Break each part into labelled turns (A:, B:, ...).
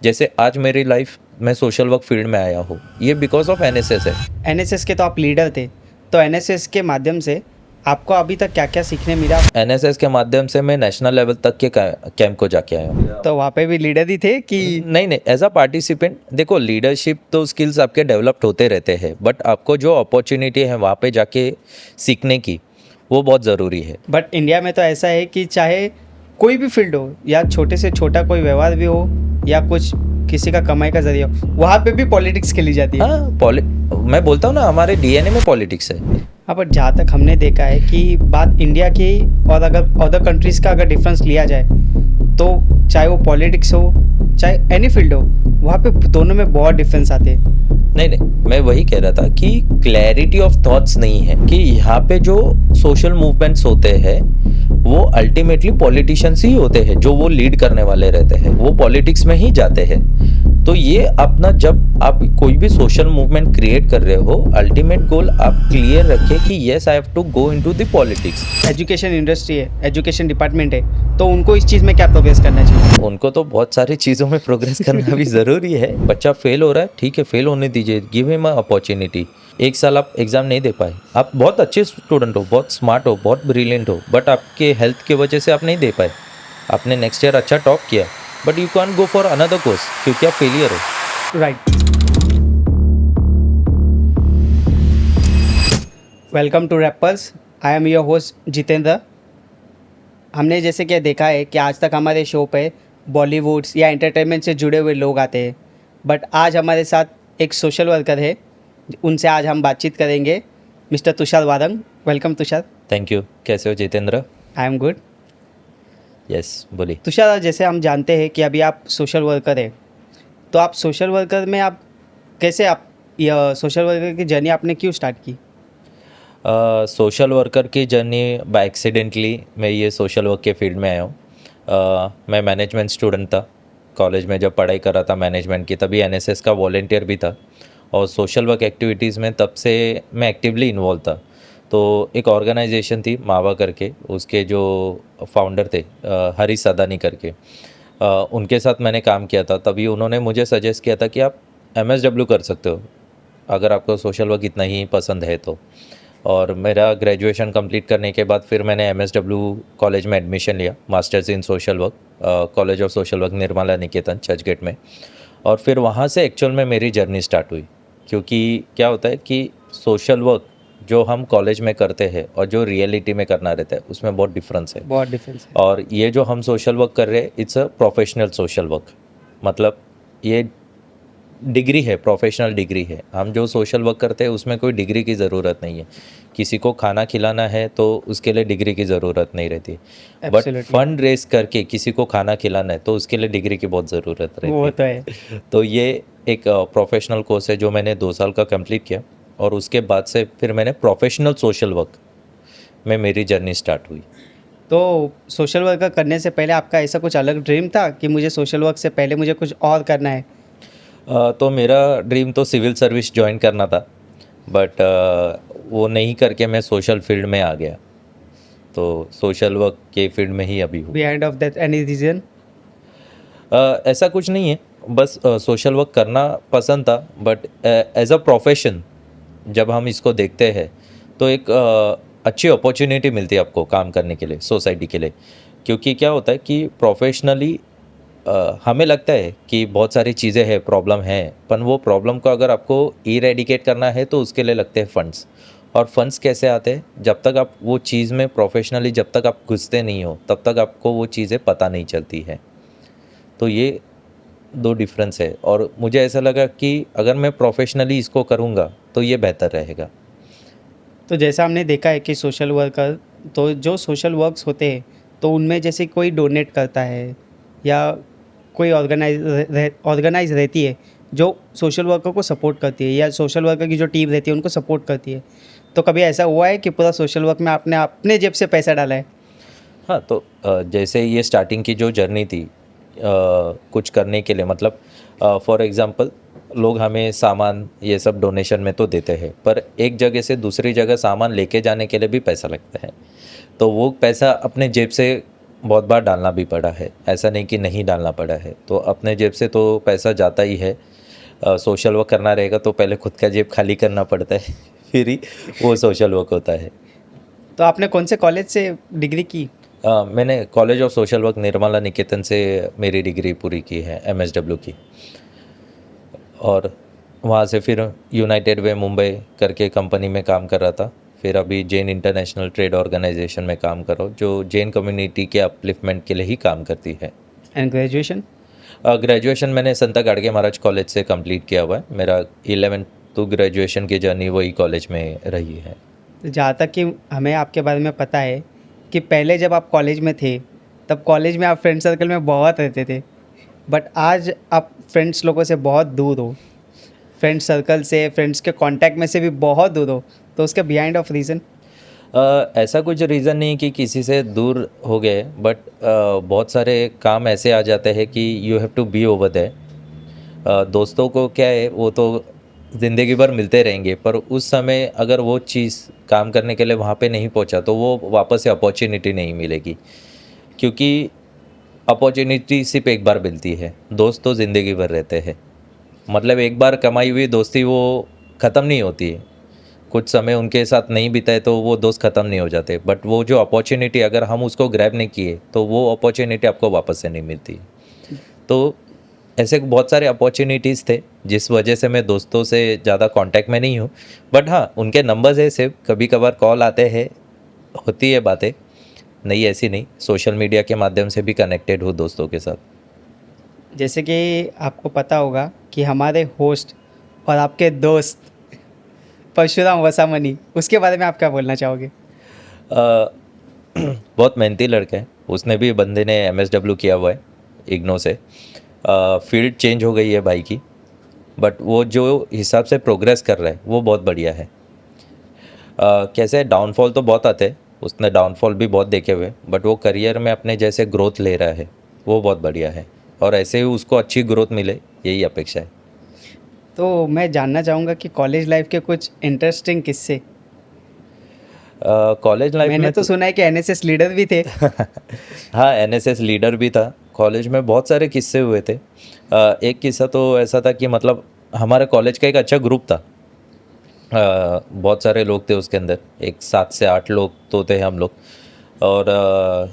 A: जैसे आज मेरी लाइफ मैं सोशल वर्क फील्ड में आया हूँ, ये बिकॉज ऑफ एनएसएस है।
B: एनएसएस के तो आप लीडर थे, तो एनएसएस के माध्यम से आपको अभी तक क्या क्या सीखने मिला?
A: एनएसएस के माध्यम से मैं नेशनल लेवल तक के कैंप को जाके आया हूँ।
B: तो वहाँ पे भी लीडर ही थे कि?
A: नहीं, एज अ पार्टिसिपेंट। देखो, लीडरशिप तो स्किल्स आपके डेवलप्ड होते रहते हैं, बट आपको जो अपॉर्चुनिटी है वहाँ पे जाके सीखने की, वो बहुत ज़रूरी है।
B: बट इंडिया में तो ऐसा है कि चाहे कोई भी फील्ड हो या छोटे से छोटा कोई व्यवहार भी हो या कुछ किसी का कमाई का जरिया हो, वहाँ पे भी पॉलिटिक्स खेली जाती है।
A: हाँ, मैं बोलता हूँ ना, हमारे डीएनए में पॉलिटिक्स है।
B: हाँ, बट जहाँ तक हमने देखा है कि बात इंडिया की और अगर अदर कंट्रीज़ का अगर डिफरेंस लिया जाए तो चाहे वो पॉलिटिक्स हो चाहे एनी फील्ड हो, वहाँ पे दोनों में बहुत डिफरेंस आते हैं।
A: नहीं, मैं वही कह रहा था कि क्लैरिटी ऑफ थॉट्स नहीं है कि यहाँ पे जो सोशल मूवमेंट्स होते हैं वो अल्टीमेटली पॉलिटिशियंस ही होते हैं, जो वो लीड करने वाले रहते हैं, वो पॉलिटिक्स में ही जाते हैं। तो ये अपना, जब आप कोई भी सोशल मूवमेंट क्रिएट कर रहे हो, अल्टीमेट गोल आप क्लियर रखें कि yes I have to go into the politics.
B: Education industry है, एजुकेशन डिपार्टमेंट है, तो उनको इस चीज़ में क्या प्रोग्रेस करना चाहिए?
A: उनको तो बहुत सारी चीज़ों में प्रोग्रेस करना भी ज़रूरी है। बच्चा फेल हो रहा है, ठीक है, फेल होने दीजिए, गिव हिम अ अपॉर्चुनिटी। एक साल आप एग्ज़ाम नहीं दे पाए, आप बहुत अच्छे स्टूडेंट हो, बहुत स्मार्ट हो, बहुत ब्रिलियंट हो, बट आपके हेल्थ की वजह से आप नहीं दे पाए। आपने नेक्स्ट ईयर अच्छा टॉप किया, but you can go for another course क्योंकि आप फेलियर हो।
B: Right. Welcome to rappers, I am your host Jitendra. हमने जैसे कि देखा है कि आज तक हमारे शो पे बॉलीवुड्स या एंटरटेनमेंट से जुड़े हुए लोग आते हैं, बट आज हमारे साथ एक सोशल वर्कर है, उनसे आज हम बातचीत करेंगे। Mister Tushar Warang, welcome Tushar.
A: Thank you. कैसे हो Jitendra?
B: I am good.
A: Yes, बोलिए।
B: तुषार, जैसे हम जानते हैं कि अभी आप सोशल वर्कर है, तो आप सोशल वर्कर में आप कैसे, आप यह सोशल वर्कर की जर्नी आपने क्यों स्टार्ट की?
A: सोशल वर्कर की जर्नी बाय एक्सीडेंटली मैं ये सोशल वर्क के फील्ड में आया हूँ। मैं मैनेजमेंट स्टूडेंट था, कॉलेज में जब पढ़ाई कर रहा था मैनेजमेंट की, तभी एनएसएस का वॉलेंटियर भी था और सोशल वर्क एक्टिविटीज़ में तब से मैं एक्टिवली इन्वॉल्व था। तो एक ऑर्गेनाइजेशन थी मावा करके, उसके जो फाउंडर थे हरी सदानी करके, उनके साथ मैंने काम किया था। तभी उन्होंने मुझे सजेस्ट किया था कि आप एमएसडब्ल्यू कर सकते हो अगर आपको सोशल वर्क इतना ही पसंद है तो। और मेरा ग्रेजुएशन कंप्लीट करने के बाद फिर मैंने एमएसडब्ल्यू कॉलेज में एडमिशन लिया, masters in social work, college of social work Nirmala Niketan Churchgate में। और फिर वहाँ से एक्चुअल में मेरी जर्नी स्टार्ट हुई, क्योंकि क्या होता है कि सोशल वर्क जो हम कॉलेज में करते हैं और जो रियलिटी में करना रहता है उसमें बहुत डिफरेंस है।
B: बहुत डिफरेंस है।
A: और ये जो हम सोशल वर्क कर रहे हैं, it's a professional social work, मतलब ये डिग्री है, प्रोफेशनल डिग्री है। हम जो सोशल वर्क करते हैं उसमें कोई डिग्री की ज़रूरत नहीं है। किसी को खाना खिलाना है तो उसके लिए डिग्री की ज़रूरत नहीं रहती, बट
B: Absolutely.
A: फंड रेस करके किसी को खाना खिलाना है तो उसके लिए डिग्री की बहुत ज़रूरत रहती
B: वो
A: है।
B: तो है।
A: तो ये एक प्रोफेशनल कोर्स है जो मैंने 2 साल का कंप्लीट किया और उसके बाद से फिर मैंने प्रोफेशनल सोशल वर्क में मेरी जर्नी स्टार्ट हुई।
B: तो सोशल वर्कर करने से पहले आपका ऐसा कुछ अलग ड्रीम था कि मुझे सोशल वर्क से पहले मुझे कुछ और करना है?
A: तो मेरा ड्रीम तो सिविल सर्विस ज्वाइन करना था, बट वो नहीं करके मैं सोशल फील्ड में आ गया, तो सोशल वर्क के फील्ड में ही अभी हूँ।
B: Behind of that any reason?
A: ऐसा कुछ नहीं है, बस सोशल वर्क करना पसंद था, बट एज अ प्रोफेशन जब हम इसको देखते हैं तो एक अच्छी अपॉर्चुनिटी मिलती है आपको काम करने के लिए, सोसाइटी के लिए। क्योंकि क्या होता है कि प्रोफेशनली हमें लगता है कि बहुत सारी चीज़ें हैं, प्रॉब्लम है, पर वो प्रॉब्लम को अगर आपको इरेडिकेट करना है तो उसके लिए लगते हैं फंड्स। और फंड्स कैसे आते हैं? जब तक आप वो चीज़ में प्रोफेशनली जब तक आप घुसते नहीं हो तब तक आपको वो चीज़ें पता नहीं चलती है। तो ये 2 डिफरेंस है और मुझे ऐसा लगा कि अगर मैं प्रोफेशनली इसको करूँगा तो ये बेहतर रहेगा।
B: तो जैसा हमने देखा है कि सोशल वर्कर, तो जो सोशल वर्क्स होते हैं तो उनमें जैसे कोई डोनेट करता है या कोई ऑर्गेनाइज रहती है जो सोशल वर्कर को सपोर्ट करती है या सोशल वर्कर की जो टीम रहती है उनको सपोर्ट करती है, तो कभी ऐसा हुआ है कि पूरा सोशल वर्क में आपने अपने जेब से पैसा डाला है?
A: हाँ, तो जैसे ये स्टार्टिंग की जो जर्नी थी कुछ करने के लिए, मतलब फॉर एग्ज़ाम्पल लोग हमें सामान ये सब डोनेशन में तो देते हैं, पर एक जगह से दूसरी जगह सामान लेके जाने के लिए भी पैसा लगता है। तो वो पैसा अपने जेब से बहुत बार डालना भी पड़ा है, ऐसा नहीं कि नहीं डालना पड़ा है। तो अपने जेब से तो पैसा जाता ही है। सोशल वर्क करना रहेगा तो पहले खुद का जेब खाली करना पड़ता है फिर ही वो सोशल वर्क होता है।
B: तो आपने कौन से कॉलेज से डिग्री की?
A: मैंने college of social work Nirmala Niketan से मेरी डिग्री पूरी की है, MSW की। और वहाँ से फिर यूनाइटेड वे मुंबई करके कंपनी में काम कर रहा था। फिर अभी जैन इंटरनेशनल ट्रेड ऑर्गेनाइजेशन में काम कर रहा हूँ, जो जैन कम्युनिटी के अपलिफ्टमेंट के लिए ही काम करती है।
B: And graduation?
A: ग्रेजुएशन मैंने संत गाड़गे महाराज कॉलेज से कंप्लीट किया हुआ है। मेरा 11th टू ग्रेजुएशन की जर्नी वही कॉलेज में रही है।
B: तो जहाँ तक कि हमें आपके बारे में पता है कि पहले जब आप कॉलेज में थे तब कॉलेज में आप फ्रेंड सर्कल में बहुत रहते थे, बट आज आप फ्रेंड्स लोगों से बहुत दूर हो, फ्रेंड सर्कल से, फ्रेंड्स के कांटेक्ट में से भी बहुत दूर हो, तो उसके बिहाइंड ऑफ रीज़न?
A: ऐसा कुछ रीज़न नहीं कि किसी से दूर हो गए, बट बहुत सारे काम ऐसे आ जाते हैं कि you have to be over there. दोस्तों को क्या है, वो तो ज़िंदगी भर मिलते रहेंगे, पर उस समय अगर वो चीज़ काम करने के लिए वहाँ पे नहीं पहुँचा तो वो वापस से अपॉर्चुनिटी नहीं मिलेगी। क्योंकि अपॉर्चुनिटी सिर्फ एक बार मिलती है, दोस्त तो ज़िंदगी भर रहते हैं। मतलब एक बार कमाई हुई दोस्ती वो ख़त्म नहीं होती है। कुछ समय उनके साथ नहीं बिताए तो वो दोस्त ख़त्म नहीं हो जाते, बट वो जो अपॉर्चुनिटी अगर हम उसको ग्रैब नहीं किए तो वो अपॉर्चुनिटी आपको वापस से नहीं मिलती। तो ऐसे बहुत सारे अपॉर्चुनिटीज़ थे जिस वजह से मैं दोस्तों से ज़्यादा कांटेक्ट में नहीं हूँ, बट हाँ उनके नंबर्स है सेव, कभी कभार कॉल आते हैं, होती है बातें। नहीं ऐसी नहीं, सोशल मीडिया के माध्यम से भी कनेक्टेड हूँ दोस्तों के साथ।
B: जैसे कि आपको पता होगा कि हमारे होस्ट और आपके दोस्त परशुराम वसामनी, उसके बारे में आप क्या बोलना चाहोगे?
A: अ, बहुत मेहनती लड़का है, उसने भी बंदे ने MSW किया हुआ है इग्नो से। फील्ड चेंज हो गई है भाई की, बट वो जो हिसाब से प्रोग्रेस कर रहा है वो बहुत बढ़िया है। कैसे डाउनफॉल तो बहुत आते हैं, उसने डाउनफॉल भी बहुत देखे हुए, बट वो करियर में अपने जैसे ग्रोथ ले रहा है, वो बहुत बढ़िया है। और ऐसे ही उसको अच्छी ग्रोथ मिले, यही अपेक्षा है।
B: तो मैं जानना चाहूँगा कि कॉलेज लाइफ के कुछ इंटरेस्टिंग किस्से।
A: कॉलेज लाइफ
B: मैंने
A: में
B: तो सुना है कि एनएसएस लीडर भी थे।
A: हाँ, NSS लीडर भी था। कॉलेज में बहुत सारे किस्से हुए थे। एक किस्सा तो ऐसा था कि मतलब हमारे कॉलेज का एक अच्छा ग्रुप था। बहुत सारे लोग थे उसके अंदर, एक 7 से 8 लोग तो थे हम लोग। और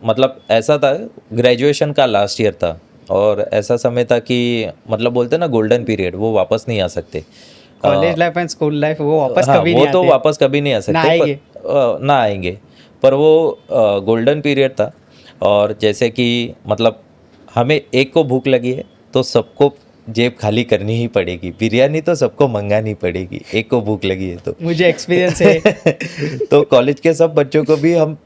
A: मतलब ऐसा था, ग्रेजुएशन का लास्ट ईयर था और ऐसा समय था कि मतलब बोलते हैं ना गोल्डन पीरियड, वो वापस नहीं आ सकते।
B: College life and school life वो वापस
A: हाँ,
B: कभी
A: वो
B: नहीं
A: तो
B: आते,
A: वापस कभी नहीं आ
B: ना
A: सकते, पर
B: आएंगे।
A: ना आएंगे। पर वो गोल्डन पीरियड था। और जैसे कि मतलब हमें एक को भूख लगी है तो सबको जेब खाली करनी ही पड़ेगी, बिरयानी तो सबको मंगानी पड़ेगी, एक को भूख लगी है तो।
B: मुझे एक्सपीरियंस है।
A: तो कॉलेज के सब बच्चों को भी हम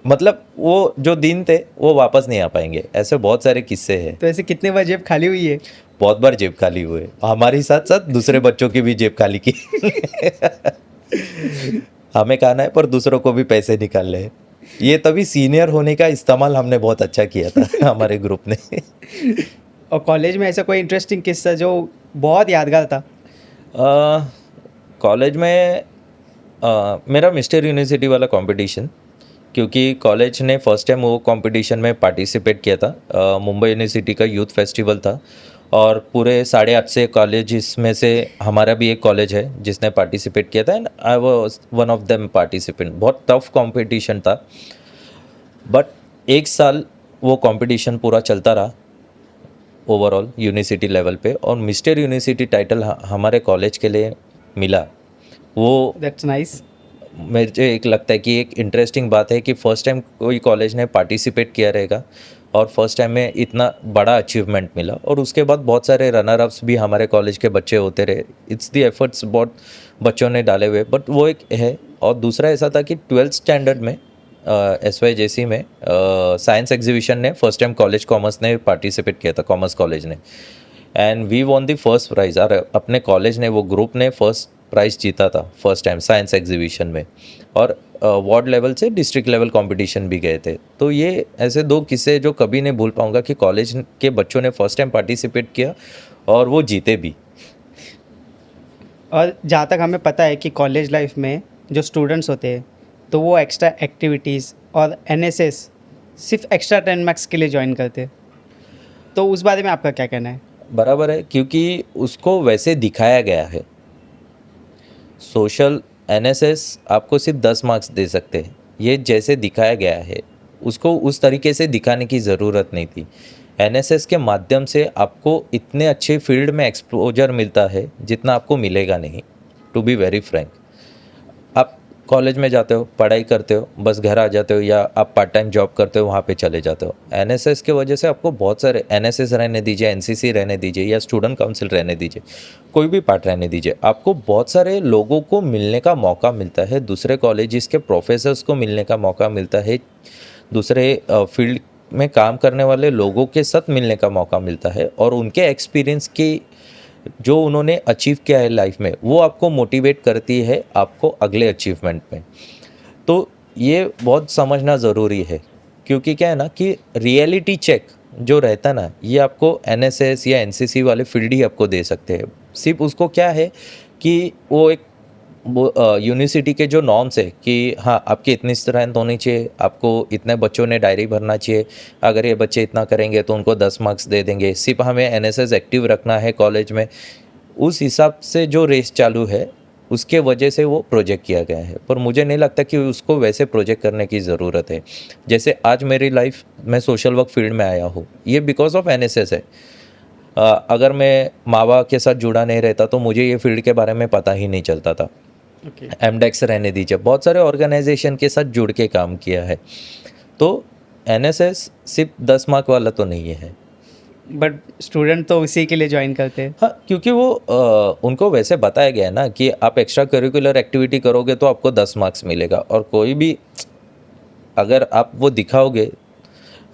A: मतलब वो जो दिन थे वो वापस नहीं आ पाएंगे, ऐसे बहुत सारे किस्से हैं।
B: तो ऐसे कितने बार जेब खाली हुई है?
A: बहुत बार जेब खाली हुए, हमारी साथ साथ दूसरे बच्चों की भी जेब खाली की। हमें खाना है पर दूसरों को भी पैसे निकालने हैं। ये तभी सीनियर होने का इस्तेमाल हमने बहुत अच्छा किया था हमारे ग्रुप ने।
B: और कॉलेज में ऐसा कोई इंटरेस्टिंग किस्सा जो बहुत यादगार था?
A: कॉलेज में मेरा मिस्टर यूनिवर्सिटी वाला कंपटीशन, क्योंकि कॉलेज ने फर्स्ट टाइम वो कंपटीशन में पार्टिसिपेट किया था। मुंबई यूनिवर्सिटी का यूथ फेस्टिवल था और पूरे 8.5 से कॉलेज में से हमारा भी एक कॉलेज है जिसने पार्टिसिपेट किया था, and I was one of them participant. बहुत टफ कंपटीशन था, बट एक साल वो कंपटीशन पूरा चलता रहा ओवरऑल यूनिवर्सिटी लेवल पे, और मिस्टर यूनिवर्सिटी टाइटल हमारे कॉलेज के लिए मिला। वो
B: दैट्स नाइस।
A: मुझे एक लगता है कि एक इंटरेस्टिंग बात है कि फर्स्ट टाइम कोई कॉलेज ने पार्टिसिपेट किया रहेगा और फर्स्ट टाइम में इतना बड़ा अचीवमेंट मिला। और उसके बाद बहुत सारे रनर अप्स भी हमारे कॉलेज के बच्चे होते रहे। इट्स द एफर्ट्स बहुत बच्चों ने डाले हुए, बट वो एक है। और दूसरा ऐसा था कि 12th स्टैंडर्ड में SYJC में साइंस एग्जीबिशन ने फर्स्ट टाइम कॉलेज कॉमर्स ने पार्टिसिपेट किया था, कॉमर्स कॉलेज ने, and we won the first prize. और अपने कॉलेज ने, वो ग्रुप ने फर्स्ट प्राइज़ जीता था फर्स्ट टाइम साइंस एग्जीबिशन में। और वार्ड लेवल से डिस्ट्रिक्ट लेवल कंपटीशन भी गए थे। तो ये ऐसे दो किस्से जो कभी नहीं भूल पाऊंगा कि कॉलेज के बच्चों ने फर्स्ट टाइम पार्टिसिपेट किया और वो जीते भी।
B: और जहाँ तक हमें पता है कि कॉलेज लाइफ में जो स्टूडेंट्स होते हैं तो वो एक्स्ट्रा एक्टिविटीज़ और एनएसएस सिर्फ एक्स्ट्रा 10 मार्क्स के लिए ज्वाइन करते, तो उस बारे में आपका क्या कहना है?
A: बराबर है, क्योंकि उसको वैसे दिखाया गया है। सोशल एनएसएस आपको सिर्फ 10 मार्क्स दे सकते हैं, ये जैसे दिखाया गया है उसको उस तरीके से दिखाने की ज़रूरत नहीं थी। एनएसएस के माध्यम से आपको इतने अच्छे फील्ड में एक्सपोजर मिलता है जितना आपको मिलेगा नहीं, टू बी वेरी फ्रैंक। आप कॉलेज में जाते हो, पढ़ाई करते हो, बस घर आ जाते हो, या आप पार्ट टाइम जॉब करते हो, वहाँ पे चले जाते हो। एनएसएस के वजह से आपको बहुत सारे, एनएसएस रहने दीजिए, एनसीसी रहने दीजिए, या स्टूडेंट काउंसिल रहने दीजिए, कोई भी पार्ट रहने दीजिए, आपको बहुत सारे लोगों को मिलने का मौका मिलता है, दूसरे कॉलेजेस के प्रोफेसर्स को मिलने का मौका मिलता है, दूसरे फील्ड में काम करने वाले लोगों के साथ मिलने का मौका मिलता है, और उनके एक्सपीरियंस की जो उन्होंने अचीव किया है लाइफ में, वो आपको मोटिवेट करती है आपको अगले अचीवमेंट में। तो ये बहुत समझना ज़रूरी है, क्योंकि क्या है ना कि रियलिटी चेक जो रहता है ना, ये आपको एनएसएस या एनसीसी वाले फील्ड ही आपको दे सकते हैं। सिर्फ उसको क्या है कि वो एक यूनिवर्सिटी के जो नॉर्म्स है कि हाँ, आपकी इतनी स्ट्रेंथ होनी चाहिए, आपको इतने बच्चों ने डायरी भरना चाहिए, अगर ये बच्चे इतना करेंगे तो उनको 10 मार्क्स दे देंगे, सिर्फ हमें एनएसएस एक्टिव रखना है कॉलेज में, उस हिसाब से जो रेस चालू है उसके वजह से वो प्रोजेक्ट किया गया है। पर मुझे नहीं लगता कि उसको वैसे प्रोजेक्ट करने की ज़रूरत है। जैसे आज मेरी लाइफ में सोशल वर्क फील्ड में आया हूँ, ये बिकॉज ऑफ एनएसएस है। अगर मैं माँ बाप के साथ जुड़ा नहीं रहता तो मुझे ये फील्ड के बारे में पता ही नहीं चलता था।
B: ओके।
A: एमडेक्स रहने दीजिए, बहुत सारे ऑर्गेनाइजेशन के साथ जुड़ के काम किया है। तो एनएसएस सिर्फ 10 मार्क वाला तो नहीं है।
B: बट स्टूडेंट तो उसी के लिए ज्वाइन करते हैं।
A: हाँ, क्योंकि वो उनको वैसे बताया गया है ना कि आप एक्स्ट्रा करिकुलर एक्टिविटी करोगे तो आपको 10 मार्क्स मिलेगा, और कोई भी अगर आप वो दिखाओगे,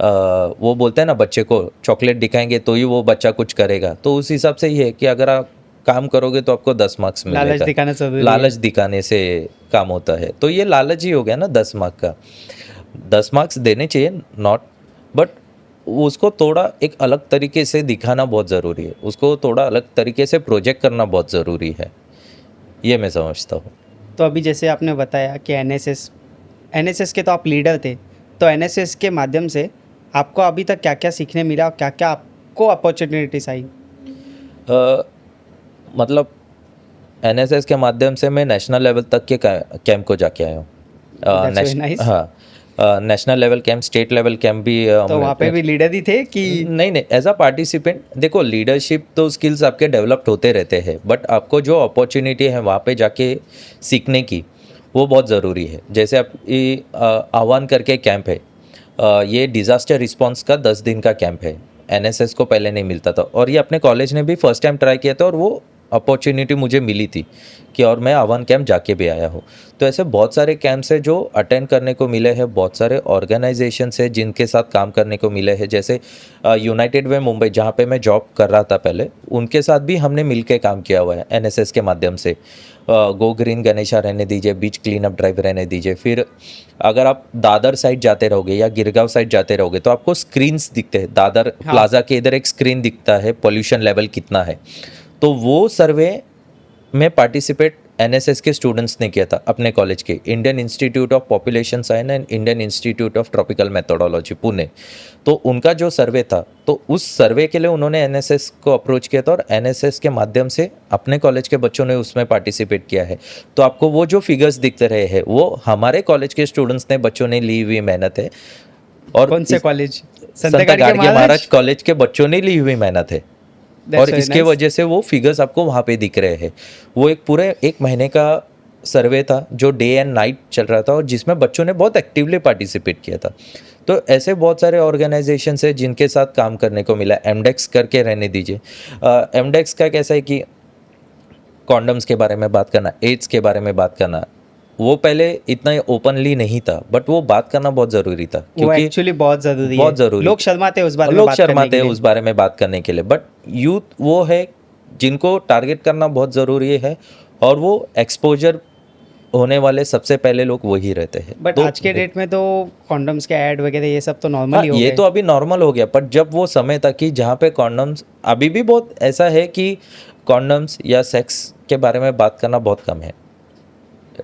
A: वो बोलते हैं ना बच्चे को चॉकलेट दिखाएंगे तो ही वो बच्चा कुछ करेगा, तो उस हिसाब से ही है कि अगर आप काम करोगे तो आपको 10 मार्क्स मिलेगा।
B: लालच दिखाना ज़रूरी है।
A: लालच दिखाने से काम होता है, तो ये लालच ही हो गया ना 10 मार्क का। 10 मार्क्स देने चाहिए, नॉट, बट उसको थोड़ा एक अलग तरीके से दिखाना बहुत ज़रूरी है, उसको थोड़ा अलग तरीके से प्रोजेक्ट करना बहुत ज़रूरी है, ये मैं समझता हूँ।
B: तो अभी जैसे आपने बताया कि एनएसएस के तो आप लीडर थे, तो एनएसएस के माध्यम से आपको अभी तक क्या क्या सीखने मिला और क्या क्या आपको अपॉर्चुनिटीज आई?
A: मतलब एनएसएस के माध्यम से मैं नेशनल लेवल तक के कैंप को जाके आया हूँ।
B: That's very nice.
A: हाँ, national level camp, state level camp भी
B: तो वहाँ पे भी लीडर ही थे कि?
A: नहीं नहीं, एज अ पार्टिसिपेंट। देखो, लीडरशिप तो स्किल्स आपके डेवलप्ड होते रहते हैं, बट आपको जो अपॉर्चुनिटी है वहाँ पे जाके सीखने की, वो बहुत ज़रूरी है। जैसे आप ये आह्वान करके कैंप है, ये डिज़ास्टर रिस्पॉन्स का 10 दिन का कैंप है। एनएसएस को पहले नहीं मिलता था, और ये अपने कॉलेज ने भी फर्स्ट टाइम ट्राई किया था, और वो अपॉर्चुनिटी मुझे मिली थी कि और मैं आह्वान कैंप जाके भी आया हूँ। तो ऐसे बहुत सारे कैंप्स हैं जो अटेंड करने को मिले हैं, बहुत सारे ऑर्गेनाइजेशंस हैं जिनके साथ काम करने को मिले हैं। जैसे यूनाइटेड वे मुंबई, जहाँ पे मैं जॉब कर रहा था पहले, उनके साथ भी हमने मिल के काम किया हुआ है एनएसएस के माध्यम से। गो ग्रीन गणेशा रहने दीजिए, बीच क्लीन अप ड्राइव रहने दीजिए, फिर अगर आप दादर साइड जाते रहोगे या गिरगांव साइड जाते रहोगे तो आपको स्क्रीन्स दिखते हैं। दादर प्लाजा के इधर एक स्क्रीन दिखता है, पॉल्यूशन लेवल कितना है। तो वो सर्वे में पार्टिसिपेट एनएसएस के स्टूडेंट्स ने किया था अपने कॉलेज के, Indian institute of population science and Indian institute of tropical methodology, Pune. तो उनका जो सर्वे था, तो उस सर्वे के लिए उन्होंने एनएसएस को अप्रोच किया था, और एनएसएस के माध्यम से अपने कॉलेज के बच्चों ने उसमें पार्टिसिपेट किया है। तो आपको वो जो फिगर्स दिखते रहे हैं, वो हमारे कॉलेज के स्टूडेंट्स ने, बच्चों ने ली हुई मेहनत है। और
B: कौन से कॉलेज?
A: संत गाडगे महाराज कॉलेज के बच्चों ने ली हुई मेहनत है, और इसके वजह से वो फिगर्स आपको वहाँ पे दिख रहे हैं। वो एक पूरे 1 महीने का सर्वे था जो डे एंड नाइट चल रहा था, और जिसमें बच्चों ने बहुत एक्टिवली पार्टिसिपेट किया था। तो ऐसे बहुत सारे ऑर्गेनाइजेशन है जिनके साथ काम करने को मिला। एमडेक्स करके रहने दीजिए। एमडेक्स का कैसा है कि कॉन्डम्स के बारे में बात करना, एड्स के बारे में बात करना, वो पहले इतना ओपनली नहीं था, बट वो बात करना बहुत ज़रूरी था,
B: क्योंकि एक्चुअली बहुत ज़रूरी
A: बहुत ज़रूरी।
B: लोग शर्माते हैं उस बारे में
A: लोग
B: बात करने
A: शर्माते
B: के
A: हैं
B: लिए।
A: उस बारे में बात करने के लिए, बट यूथ वो है जिनको टारगेट करना बहुत ज़रूरी है, और वो एक्सपोजर होने वाले सबसे पहले लोग वही रहते हैं।
B: बट आज के डेट में तो कॉन्डम्स के ऐड वगैरह ये सब तो नॉर्मल ही हो
A: ये
B: गए।
A: तो अभी नॉर्मल हो गया, पर जब वो समय था कि जहाँ पे कॉन्डम्स, अभी भी बहुत ऐसा है कि कॉन्डम्स या सेक्स के बारे में बात करना बहुत कम है,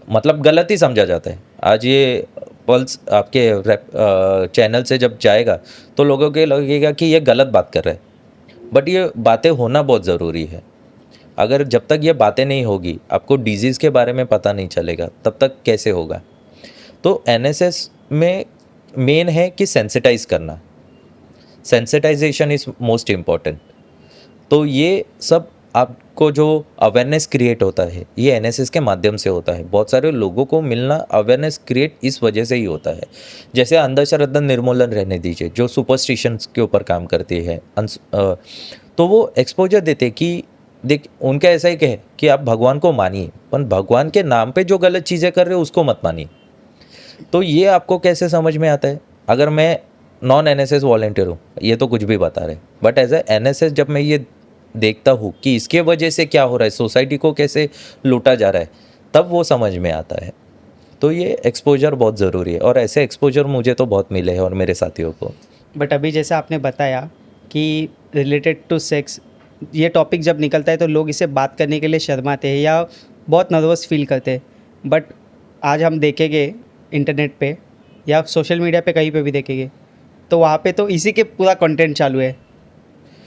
A: मतलब गलत ही समझा जाता है। आज ये पल्स आपके चैनल से जब जाएगा तो लोगों को लगेगा कि ये गलत बात कर रहा है, बट ये बातें होना बहुत ज़रूरी है। अगर जब तक ये बातें नहीं होगी, आपको डिजीज़ के बारे में पता नहीं चलेगा, तब तक कैसे होगा। तो एनएसएस में मेन है कि सेंसिटाइज करना, सेंसिटाइजेशन इज़ मोस्ट इम्पॉर्टेंट। तो ये सब आपको जो अवेयरनेस क्रिएट होता है, ये एनएसएस के माध्यम से होता है। बहुत सारे लोगों को मिलना, अवेयरनेस क्रिएट इस वजह से ही होता है। जैसे अंधश्रद्धा निर्मूलन रहने दीजिए, जो सुपरस्टिशंस के ऊपर काम करती है, तो वो एक्सपोजर देते कि देख, उनका ऐसा ही कहे कि आप भगवान को मानिए, पर भगवान के नाम पे जो गलत चीज़ें कर रहे हो उसको मत मानिए। तो ये आपको कैसे समझ में आता है? अगर मैं नॉन एनएसएस वॉलंटियर हूँ, ये तो कुछ भी बता रहे, बट एज ए एनएसएस जब मैं ये देखता हूँ कि इसके वजह से क्या हो रहा है, सोसाइटी को कैसे लूटा जा रहा है, तब वो समझ में आता है। तो ये एक्सपोजर बहुत ज़रूरी है, और ऐसे एक्सपोजर मुझे तो बहुत मिले हैं और मेरे साथियों को।
B: बट अभी जैसे आपने बताया कि रिलेटेड टू सेक्स ये टॉपिक जब निकलता है तो लोग इसे बात करने के लिए शर्माते हैं या बहुत नर्वस फील करते हैं। बट आज हम देखेंगे इंटरनेट पे या सोशल मीडिया पे कहीं पे भी देखेंगे तो वहाँ पे तो इसी के पूरा कंटेंट चालू है।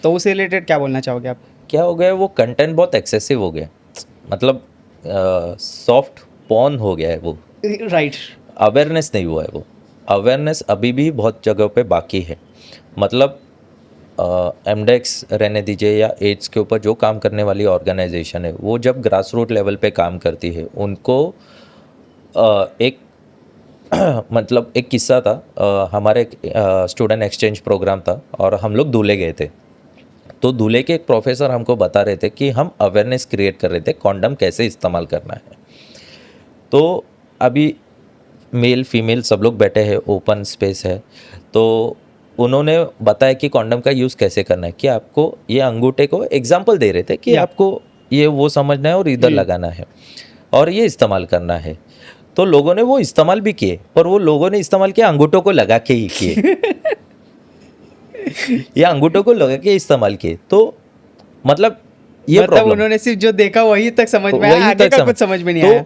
B: तो उस रिलेटेड क्या बोलना चाहोगे आप?
A: क्या हो गया, वो कंटेंट बहुत एक्सेसिव हो गया, मतलब सॉफ्ट पॉर्न हो गया है वो।
B: राइट।
A: अवेयरनेस नहीं हुआ है वो। अवेयरनेस अभी भी बहुत जगह पे बाकी है। मतलब एमडेक्स रहने दीजिए या एड्स के ऊपर जो काम करने वाली ऑर्गेनाइजेशन है, वो जब ग्रास रूट लेवल पे काम करती है, उनको एक मतलब एक किस्सा था, हमारे स्टूडेंट एक्सचेंज प्रोग्राम था और हम लोग धुले गए थे। तो धुले के एक प्रोफेसर हमको बता रहे थे कि हम अवेयरनेस क्रिएट कर रहे थे कॉन्डम कैसे इस्तेमाल करना है। तो अभी मेल फीमेल सब लोग बैठे हैं, ओपन स्पेस है, तो उन्होंने बताया कि कॉन्डम का यूज़ कैसे करना है, कि आपको ये अंगूठे को एग्जाम्पल दे रहे थे कि
B: Yeah.
A: आपको ये वो समझना है और इधर लगाना है और ये इस्तेमाल करना है। तो लोगों ने वो इस्तेमाल भी किए, पर वो लोगों ने इस्तेमाल किया अंगूठों को लगा के ही किए या अंगूठों को लगा के इस्तेमाल किए। तो मतलब ये
B: मतलब
A: प्रॉब्लम,
B: उन्होंने सिर्फ जो देखा वही तक समझ में
A: वही
B: आया, आगे
A: तक
B: का कुछ समझ में नहीं
A: तो
B: आया।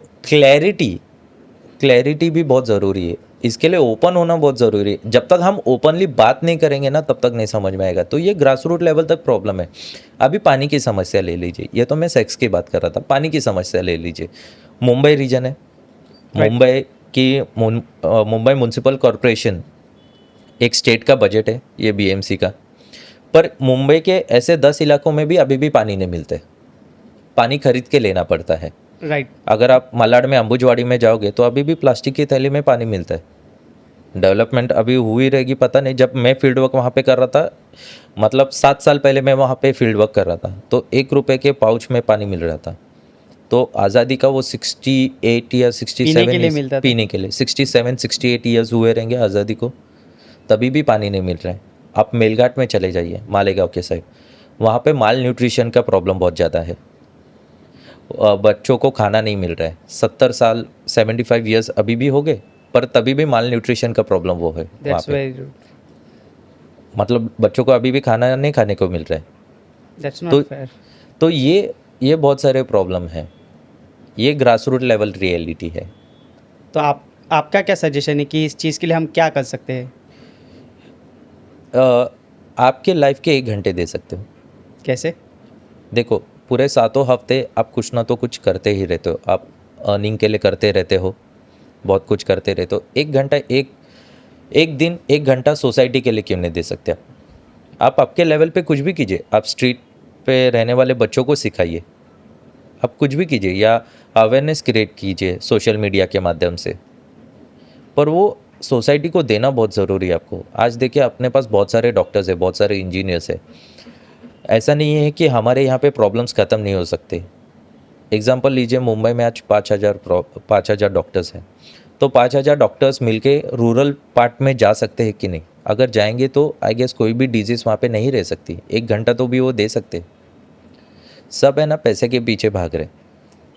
A: क्लैरिटी भी बहुत ज़रूरी है। इसके लिए ओपन होना बहुत ज़रूरी है। जब तक हम ओपनली बात नहीं करेंगे ना, तब तक नहीं समझ में आएगा। तो ये ग्रास रूट लेवल तक प्रॉब्लम है। अभी पानी की समस्या ले लीजिए, ये तो मैं सेक्स की बात कर रहा था, पानी की समस्या ले लीजिए। मुंबई रीजन है, मुंबई की मुंबई म्यूनसिपल कॉरपोरेशन एक स्टेट का बजट है, ये बीएमसी का, पर मुंबई के ऐसे 10 इलाकों में भी अभी भी पानी नहीं मिलते, पानी खरीद के लेना पड़ता है।
B: राइट।
A: अगर आप मलाड में अंबुजवाड़ी में जाओगे तो अभी भी प्लास्टिक की थैली में पानी मिलता है। डेवलपमेंट अभी हुई रहेगी पता नहीं। जब मैं फील्ड वर्क वहाँ पे कर रहा था, मतलब 7 साल पहले मैं वहाँ पे फील्ड वर्क कर रहा था, तो 1 रुपये के पाउच में पानी मिल रहा था। तो आज़ादी का वो 68 या 67
B: पीने के लिए मिलता था।
A: पीने के लिए 67-68 ईयर्स हुए रहेंगे आज़ादी को, तभी भी पानी नहीं मिल रहा है। आप मेलघाट में चले जाइए, मालेगांव के साइड, वहाँ पे माल न्यूट्रिशन का प्रॉब्लम बहुत ज़्यादा है। बच्चों को खाना नहीं मिल रहा है। 70 साल 75 ईयर्स अभी भी हो गए, पर तभी भी माल न्यूट्रिशन का प्रॉब्लम वो है वहाँ
B: दैट्स
A: पे।
B: Very good.
A: मतलब बच्चों को अभी भी खाना नहीं खाने को मिल रहा है।
B: दैट्स
A: तो
B: नॉट फेयर।
A: तो ये बहुत सारे प्रॉब्लम है। ये ग्रास रूट लेवल रियलिटी है।
B: तो आपका क्या सजेशन है कि इस चीज़ के लिए हम क्या कर सकते हैं?
A: आपके लाइफ के 1 घंटे दे सकते हो।
B: कैसे?
A: देखो, पूरे 7 हफ्ते आप कुछ ना तो कुछ करते ही रहते हो। आप अर्निंग के लिए करते रहते हो, बहुत कुछ करते रहते हो। 1 घंटा, एक दिन 1 घंटा सोसाइटी के लिए क्यों नहीं दे सकते आप आपके लेवल पे कुछ भी कीजिए। आप स्ट्रीट पे रहने वाले बच्चों को सिखाइए, आप कुछ भी कीजिए, या अवेयरनेस क्रिएट कीजिए सोशल मीडिया के माध्यम से। पर वो सोसाइटी को देना बहुत ज़रूरी है आपको। आज देखिए, अपने पास बहुत सारे डॉक्टर्स है, बहुत सारे इंजीनियर्स है। ऐसा नहीं है कि हमारे यहाँ पे प्रॉब्लम्स ख़त्म नहीं हो सकते। एग्जांपल लीजिए, मुंबई में आज 5,000 डॉक्टर्स हैं, तो 5,000 डॉक्टर्स मिलके रूरल पार्ट में जा सकते हैं कि नहीं? अगर जाएंगे तो आई गेस कोई भी डिजीज़ वहाँ पे नहीं रह सकती। 1 घंटा तो भी वो दे सकते। सब है ना, पैसे के पीछे भाग रहे।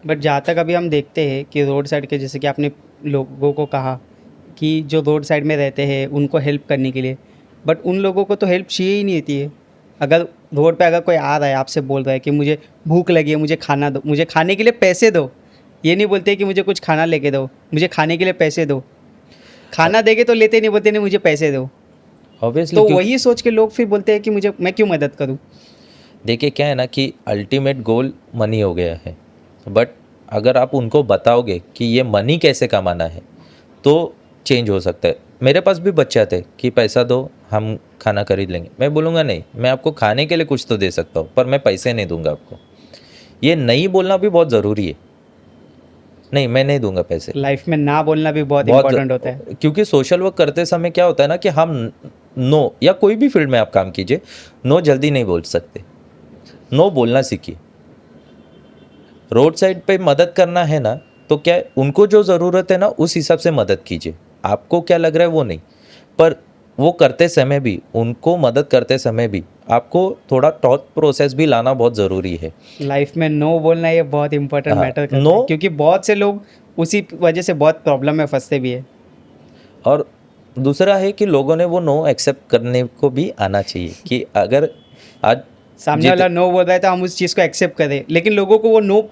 B: बट जहाँ तक अभी हम देखते हैं कि रोड साइड के, जैसे कि आपने लोगों को कहा कि जो रोड साइड में रहते हैं उनको हेल्प करने के लिए, बट उन लोगों को तो हेल्प चाहिए ही नहीं होती है। अगर रोड पे अगर कोई आ रहा है, आपसे बोल रहा है कि मुझे भूख लगी है, मुझे खाना दो, मुझे खाने के लिए पैसे दो, ये नहीं बोलते कि मुझे कुछ खाना लेके दो, मुझे खाने के लिए पैसे दो। खाना देंगे तो लेते नहीं, बोलते नहीं मुझे पैसे दो।
A: ऑब्वियसली
B: तो वही सोच के लोग फिर बोलते हैं कि मुझे, मैं क्यों मदद करूं।
A: देखिए क्या है ना कि अल्टीमेट गोल मनी हो गया है, बट अगर आप उनको बताओगे कि ये मनी कैसे कमाना है तो चेंज हो सकता है। मेरे पास भी बच्चे आते कि पैसा दो हम खाना खरीद लेंगे, मैं बोलूँगा नहीं, मैं आपको खाने के लिए कुछ तो दे सकता हूँ पर मैं पैसे नहीं दूंगा आपको। ये नहीं बोलना भी बहुत ज़रूरी है, नहीं मैं नहीं दूंगा पैसे।
B: लाइफ में ना बोलना भी बहुत
A: बहुत
B: इंपॉर्टेंट होता है।
A: क्योंकि सोशल वर्क करते समय क्या होता है ना कि हम नो, या कोई भी फील्ड में आप काम कीजिए, नो जल्दी नहीं बोल सकते, नो बोलना सीखिए। रोड साइड पे मदद करना है ना, तो क्या उनको जो ज़रूरत है ना उस हिसाब से मदद कीजिए, आपको क्या लग रहा है वो नहीं, पर वो करते समय भी, उनको मदद करते समय भी आपको थोड़ा थॉट प्रोसेस भी लाना बहुत ज़रूरी है।
B: लाइफ में नो बोलना ये बहुत इंपॉर्टेंट
A: हाँ,
B: मैटर करता है,
A: no-
B: क्योंकि बहुत से लोग उसी वजह से बहुत प्रॉब्लम में फंसते भी है।
A: और दूसरा है कि लोगों ने वो नो एक्सेप्ट करने को भी आना चाहिए कि अगर आज
B: सामने वाला नो बोल रहा है तो हम उस चीज़ को एक्सेप्ट करें, लेकिन लोगों को वो नो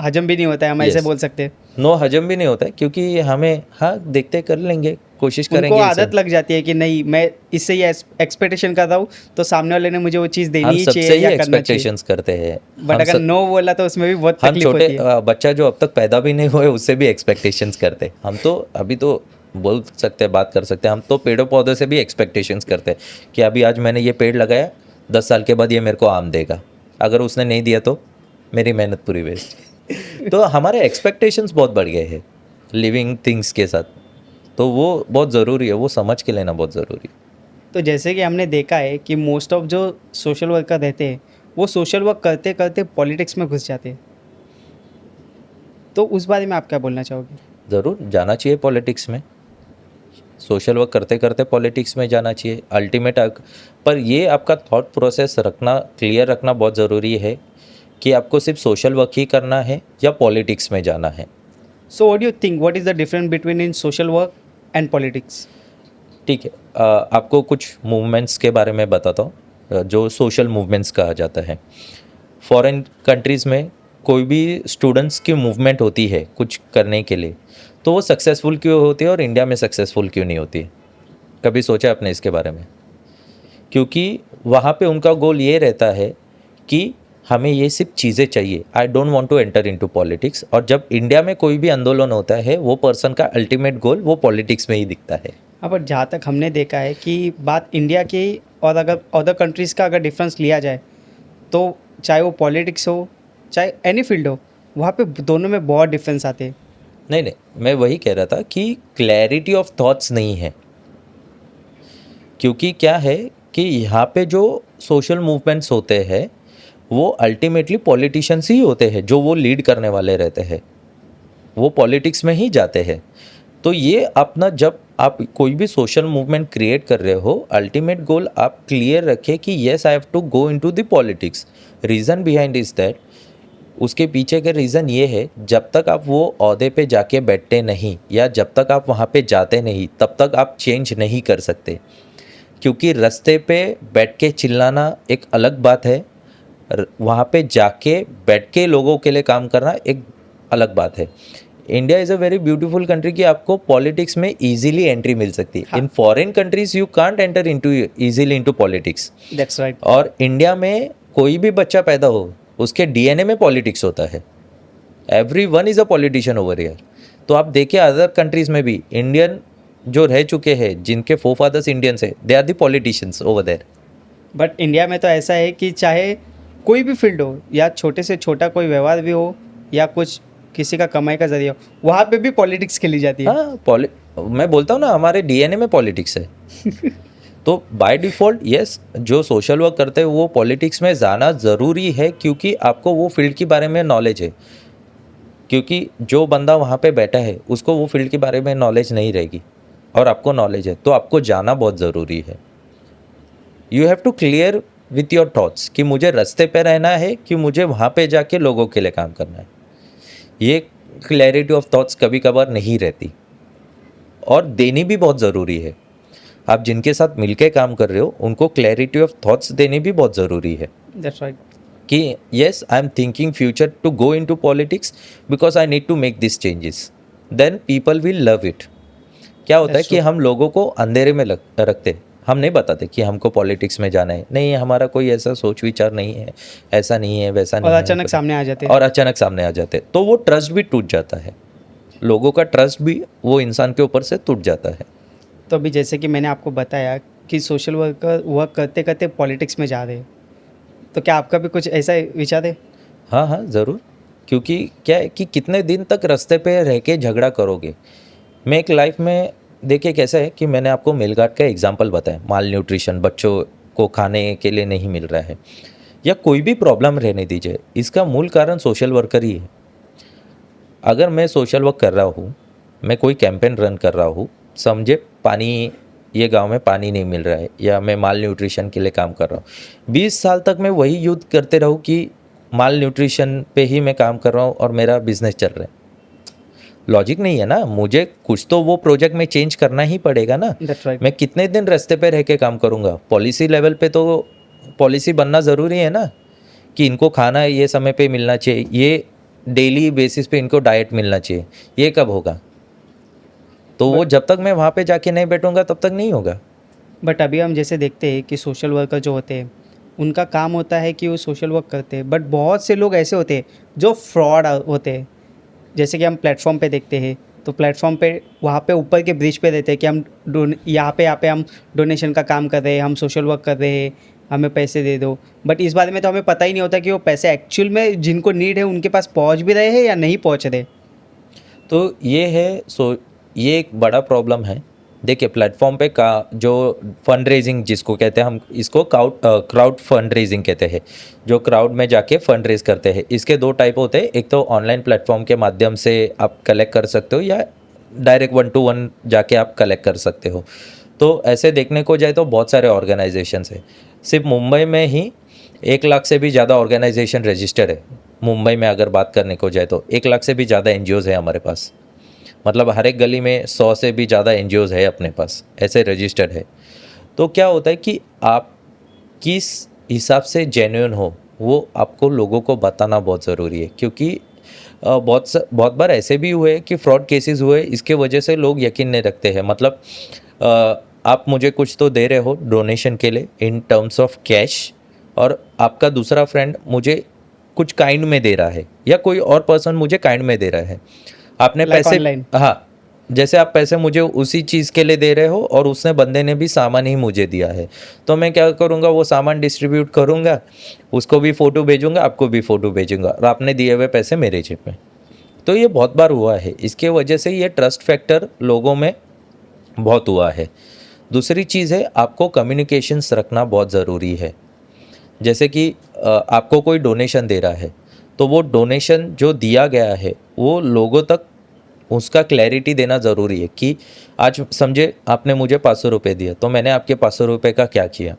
B: हजम भी नहीं होता है, हम ऐसे
A: Yes.
B: बोल सकते हैं।
A: नो हजम भी नहीं होता है क्योंकि हमें, हाँ देखते कर लेंगे, कोशिश
B: उनको
A: करेंगे इसे।
B: आदत लग जाती है कि नहीं, मैं इससे ये एक्सपेक्टेशन कर रहा हूँ, तो सामने वाले ने मुझे वो चीज़ देनी
A: हम
B: ही
A: सबसे
B: चाहिए
A: ही
B: या करना चाहिए।
A: एक्सपेक्टेशंस करते हैं।
B: बट
A: हम
B: अगर
A: सब,
B: नो बोला तो उसमें भी बहुत
A: हम
B: तकलीफ
A: छोटे
B: होती है।
A: बच्चा जो अब तक पैदा भी नहीं हुए उससे भी एक्सपेक्टेशंस करते हैं। हम तो अभी तो बोल सकते हैं, बात कर सकते हैं, हम तो पेड़ों पौधों से भी एक्सपेक्टेशंस करते हैं कि अभी आज मैंने ये पेड़ लगाया, 10 साल के बाद ये मेरे को आम देगा, अगर उसने नहीं दिया तो मेरी मेहनत पूरी वेस्ट। तो हमारे एक्सपेक्टेशंस बहुत बढ़ गए हैं लिविंग थिंग्स के साथ, तो वो बहुत ज़रूरी है, वो समझ के लेना बहुत ज़रूरी है।
B: तो जैसे कि हमने देखा है कि मोस्ट ऑफ जो सोशल वर्कर रहते हैं वो सोशल वर्क करते करते पॉलिटिक्स में घुस जाते हैं, तो उस बारे में आप क्या बोलना चाहोगे।
A: ज़रूर जाना चाहिए पॉलिटिक्स में, सोशल वर्क करते करते पॉलिटिक्स में जाना चाहिए अल्टीमेट। पर ये आपका थॉट प्रोसेस रखना, क्लियर रखना बहुत ज़रूरी है कि आपको सिर्फ सोशल वर्क ही करना है या पॉलिटिक्स में जाना है।
B: So what do you think, what is the difference between in social work and politics.
A: ठीक है, आपको कुछ मूवमेंट्स के बारे में बताता हूँ, जो सोशल मूवमेंट्स कहा जाता है। फॉरेन कंट्रीज़ में कोई भी स्टूडेंट्स की मूवमेंट होती है कुछ करने के लिए, तो वो सक्सेसफुल क्यों होती है और इंडिया में सक्सेसफुल क्यों नहीं होती? कभी सोचा आपने इसके बारे में? क्योंकि वहाँ पे उनका गोल ये रहता है कि हमें ये सिर्फ चीज़ें चाहिए, I don't want to enter into politics. और जब इंडिया में कोई भी आंदोलन होता है, वो पर्सन का अल्टीमेट गोल वो पॉलिटिक्स में ही दिखता है।
B: हाँ, पर जहाँ तक हमने देखा है कि बात इंडिया की और अगर अदर कंट्रीज़ का अगर डिफरेंस लिया जाए, तो चाहे वो पॉलिटिक्स हो चाहे एनी फील्ड हो, वहाँ पे दोनों में बहुत डिफरेंस आते हैं।
A: नहीं नहीं, मैं वही कह रहा था कि क्लैरिटी ऑफ थॉट्स नहीं है। क्योंकि क्या है कि यहाँ पे जो सोशल मूवमेंट्स होते हैं वो अल्टीमेटली पॉलिटिशियंस ही होते हैं, जो वो लीड करने वाले रहते हैं, वो पॉलिटिक्स में ही जाते हैं। तो ये अपना, जब आप कोई भी सोशल मूवमेंट क्रिएट कर रहे हो, अल्टीमेट गोल आप क्लियर रखें कि yes I have to go into the politics. Reason behind is that, उसके पीछे का रीज़न ये है, जब तक आप वो ओहदे पे जाके बैठते नहीं या जब तक आप वहाँ पे जाते नहीं, तब तक आप चेंज नहीं कर सकते। क्योंकि रास्ते पे बैठ के चिल्लाना एक अलग बात है, वहाँ पे जाके बैठ के लोगों के लिए काम करना एक अलग बात है। India is a very beautiful country कि आपको पॉलिटिक्स में इजीली एंट्री मिल सकती है।
B: हाँ।
A: In foreign countries you can't enter into easily into politics.
B: That's right.
A: और इंडिया में कोई भी बच्चा पैदा हो, उसके डीएनए में पॉलिटिक्स होता है। Every one is a politician over here. तो आप देखिए अदर कंट्रीज़ में भी इंडियन जो रह चुके हैं, जिनके फोरफादर्स इंडियंस है, they are the politicians over there.
B: But India में तो ऐसा है कि चाहे कोई भी फील्ड हो या छोटे से छोटा कोई व्यवहार भी हो या कुछ किसी का कमाई का जरिया हो, वहाँ पे भी पॉलिटिक्स खेली जाती है।
A: हाँ, मैं बोलता हूँ ना, हमारे डीएनए में पॉलिटिक्स है। तो बाय डिफ़ॉल्ट यस, जो सोशल वर्क करते हैं वो पॉलिटिक्स में जाना ज़रूरी है, क्योंकि आपको वो फील्ड के बारे में नॉलेज है। क्योंकि जो बंदा वहाँ पे बैठा है उसको वो फील्ड के बारे में नॉलेज नहीं रहेगी और आपको नॉलेज है, तो आपको जाना बहुत ज़रूरी है। You have to clear with your thoughts कि मुझे रास्ते पे रहना है कि मुझे वहाँ पे जाके लोगों के लिए काम करना है। ये क्लैरिटी ऑफ थॉट्स कभी कभार नहीं रहती और देनी भी बहुत ज़रूरी है। आप जिनके साथ मिलके काम कर रहे हो उनको क्लैरिटी ऑफ थॉट्स देनी भी बहुत ज़रूरी है
B: दैट्स राइट।
A: कि yes I am thinking future to go into politics because I need to make this changes, then people will love it. क्या होता है
B: That's
A: कि
B: true.
A: हम लोगों को अंधेरे में रखते हैं। हम नहीं बताते कि हमको पॉलिटिक्स में जाना है, नहीं हमारा कोई ऐसा सोच विचार नहीं है, ऐसा नहीं है, वैसा
B: और
A: नहीं है,
B: अचानक सामने आ जाते हैं।
A: और अचानक सामने आ जाते हैं, तो वो ट्रस्ट भी टूट जाता है। लोगों का ट्रस्ट भी वो इंसान के ऊपर से टूट जाता है।
B: तो अभी जैसे कि मैंने आपको बताया कि सोशल वर्कर वर्क करते करते पॉलिटिक्स में जा रहे हैं, तो क्या आपका भी कुछ ऐसा विचार है?
A: हाँ हाँ ज़रूर, क्योंकि क्या है कि कितने दिन तक रास्ते पे रह के झगड़ा करोगे। मैं एक लाइफ में देखिए कैसा है कि मैंने आपको मेलगार्ड का एग्जांपल बताया, माल न्यूट्रिशन, बच्चों को खाने के लिए नहीं मिल रहा है, या कोई भी प्रॉब्लम रहने दीजिए, इसका मूल कारण सोशल वर्कर ही है। अगर मैं सोशल वर्क कर रहा हूँ, मैं कोई कैंपेन रन कर रहा हूँ, समझे पानी, ये गांव में पानी नहीं मिल रहा है, या मैं माल न्यूट्रिशन के लिए काम कर रहा हूँ, 20 साल तक मैं वही युद्ध करते रहूँ कि माल न्यूट्रिशन पे ही मैं काम कर रहा हूँ और मेरा बिजनेस चल रहा है। लॉजिक नहीं है ना, मुझे कुछ तो वो प्रोजेक्ट में चेंज करना ही पड़ेगा ना।
B: That's right.
A: मैं कितने दिन रास्ते पे रह के काम करूँगा? पॉलिसी लेवल पे तो पॉलिसी बनना ज़रूरी है ना, कि इनको खाना ये समय पे मिलना चाहिए, ये डेली बेसिस पे इनको डाइट मिलना चाहिए। ये कब होगा? तो वो
B: बट
A: जब तक मैं वहाँ पे जाके नहीं बैठूँगा तब तक नहीं होगा।
B: बट अभी हम जैसे देखते हैं कि सोशल वर्कर जो होते हैं, उनका काम होता है कि वो सोशल वर्क करते हैं, बट बहुत से लोग ऐसे होते हैं जो फ्रॉड होते हैं। जैसे कि हम प्लेटफॉर्म पे देखते हैं, तो प्लेटफॉर्म पे वहाँ पे ऊपर के ब्रिज पे रहते हैं कि हम यहाँ पे हम डोनेशन का काम कर रहे हैं, हम सोशल वर्क कर रहे हैं, हमें पैसे दे दो। बट इस बारे में तो हमें पता ही नहीं होता कि वो पैसे एक्चुअल में जिनको नीड है उनके पास पहुँच भी रहे हैं या नहीं पहुँच रहे।
A: तो ये है, ये एक बड़ा प्रॉब्लम है। देखिए प्लेटफॉर्म पे का जो फंड रेजिंग जिसको कहते हैं, हम इसको क्राउड फंड रेजिंग कहते हैं, जो क्राउड में जाके फंड रेज करते हैं। इसके दो टाइप होते हैं, एक तो ऑनलाइन प्लेटफॉर्म के माध्यम से आप कलेक्ट कर सकते हो, या डायरेक्ट 1 to 1 जाके आप कलेक्ट कर सकते हो। तो ऐसे देखने को जाए तो बहुत सारे ऑर्गेनाइजेशंस है। सिर्फ मुंबई में ही 1 लाख से भी ज़्यादा ऑर्गेनाइजेशन रजिस्टर है। मुंबई में अगर बात करने को जाए तो 1 लाख से भी ज़्यादा एनजीओज़ है हमारे पास। मतलब हर एक गली में 100 से भी ज़्यादा एनजीओज़ है अपने पास, ऐसे रजिस्टर्ड है। तो क्या होता है कि आप किस हिसाब से जेन्युइन हो, वो आपको लोगों को बताना बहुत ज़रूरी है, क्योंकि बहुत बार ऐसे भी हुए कि फ्रॉड केसेस हुए, इसके वजह से लोग यकीन नहीं रखते हैं। मतलब आप मुझे कुछ तो दे रहे हो डोनेशन के लिए इन टर्म्स ऑफ कैश, और आपका दूसरा फ्रेंड मुझे कुछ काइंड में दे रहा है, या कोई और पर्सन मुझे काइंड में दे रहा है। आपने
B: लाइक
A: पैसे,
B: ऑनलाइन।
A: हाँ, जैसे आप पैसे मुझे उसी चीज़ के लिए दे रहे हो, और उसने बंदे ने भी सामान ही मुझे दिया है, तो मैं क्या करूँगा, वो सामान डिस्ट्रीब्यूट करूँगा, उसको भी फ़ोटो भेजूँगा, आपको भी फ़ोटो भेजूँगा, और आपने दिए हुए पैसे मेरे जेब में। तो ये बहुत बार हुआ है, इसके वजह से ये ट्रस्ट फैक्टर लोगों में बहुत हुआ है। दूसरी चीज़ है, आपको कम्युनिकेशंस रखना बहुत ज़रूरी है। जैसे कि आपको कोई डोनेशन दे रहा है, तो वो डोनेशन जो दिया गया है वो लोगों तक उसका क्लैरिटी देना ज़रूरी है। कि आज समझे आपने मुझे 500 रुपये दिए, तो मैंने आपके 500 रुपये का क्या किया,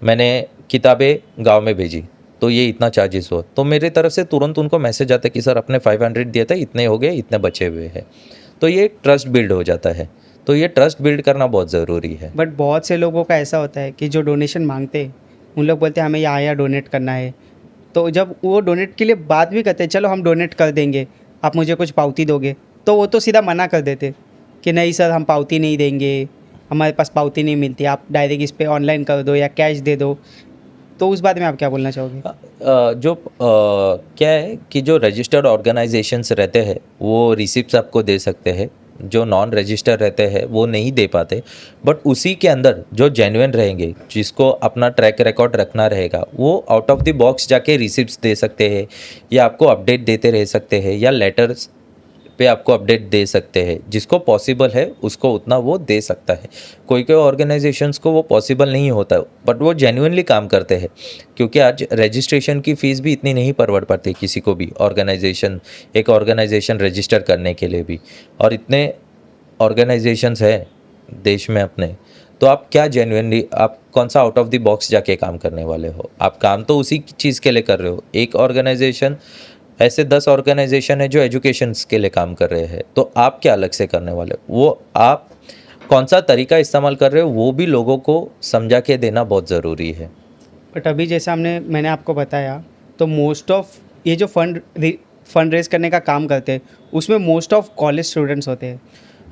A: मैंने किताबें गांव में भेजी, तो ये इतना चार्जेस हुआ, तो मेरी तरफ से तुरंत उनको मैसेज आता है कि सर आपने 500 दिए थे, इतने हो गए, इतने बचे हुए हैं। तो ये ट्रस्ट बिल्ड हो जाता है। तो ये ट्रस्ट बिल्ड करना बहुत ज़रूरी है।
B: बट बहुत से लोगों का ऐसा होता है कि जो डोनेशन मांगते हैं, उन लोग बोलते हैं हमें यहाँ डोनेट करना है। तो जब वो डोनेट के लिए बात भी करते हैं, चलो हम डोनेट कर देंगे, आप मुझे कुछ पावती दोगे, तो वो तो सीधा मना कर देते कि नहीं सर हम पावती नहीं देंगे, हमारे पास पावती नहीं मिलती, आप डायरेक्ट इस पे ऑनलाइन कर दो या कैश दे दो। तो उस बारे में आप क्या बोलना चाहोगे?
A: क्या है कि जो रजिस्टर्ड ऑर्गेनाइजेशंस रहते हैं वो रिसिप्ट्स आपको दे सकते हैं, जो नॉन रजिस्टर रहते हैं वो नहीं दे पाते। बट उसी के अंदर जो जेन्युइन रहेंगे, जिसको अपना ट्रैक रिकॉर्ड रखना रहेगा, वो आउट ऑफ द बॉक्स जाके रिसिप्ट्स दे सकते हैं, या आपको अपडेट देते रह सकते हैं, या लेटर्स पे आपको अपडेट दे सकते हैं। जिसको पॉसिबल है उसको उतना वो दे सकता है। कोई कोई ऑर्गेनाइजेशंस को वो पॉसिबल नहीं होता, बट वो जेन्युइनली काम करते हैं, क्योंकि आज रजिस्ट्रेशन की फ़ीस भी इतनी नहीं परवड़ पाती किसी को भी, एक ऑर्गेनाइजेशन रजिस्टर करने के लिए भी। और इतने ऑर्गेनाइजेशंस हैं देश में अपने, तो आप क्या जेन्युइनली, आप कौन सा आउट ऑफ द बॉक्स जाके काम करने वाले हो? आप काम तो उसी चीज़ के लिए कर रहे हो। एक ऑर्गेनाइजेशन, ऐसे 10 ऑर्गेनाइजेशन है जो एजुकेशंस के लिए काम कर रहे हैं, तो आप क्या अलग से करने वाले हो? वो आप कौन सा तरीका इस्तेमाल कर रहे हो, वो भी लोगों को समझा के देना बहुत ज़रूरी है।
B: बट अभी जैसे मैंने आपको बताया, तो मोस्ट ऑफ ये जो फंड रेज करने का काम करते हैं, उसमें मोस्ट ऑफ कॉलेज स्टूडेंट्स होते हैं।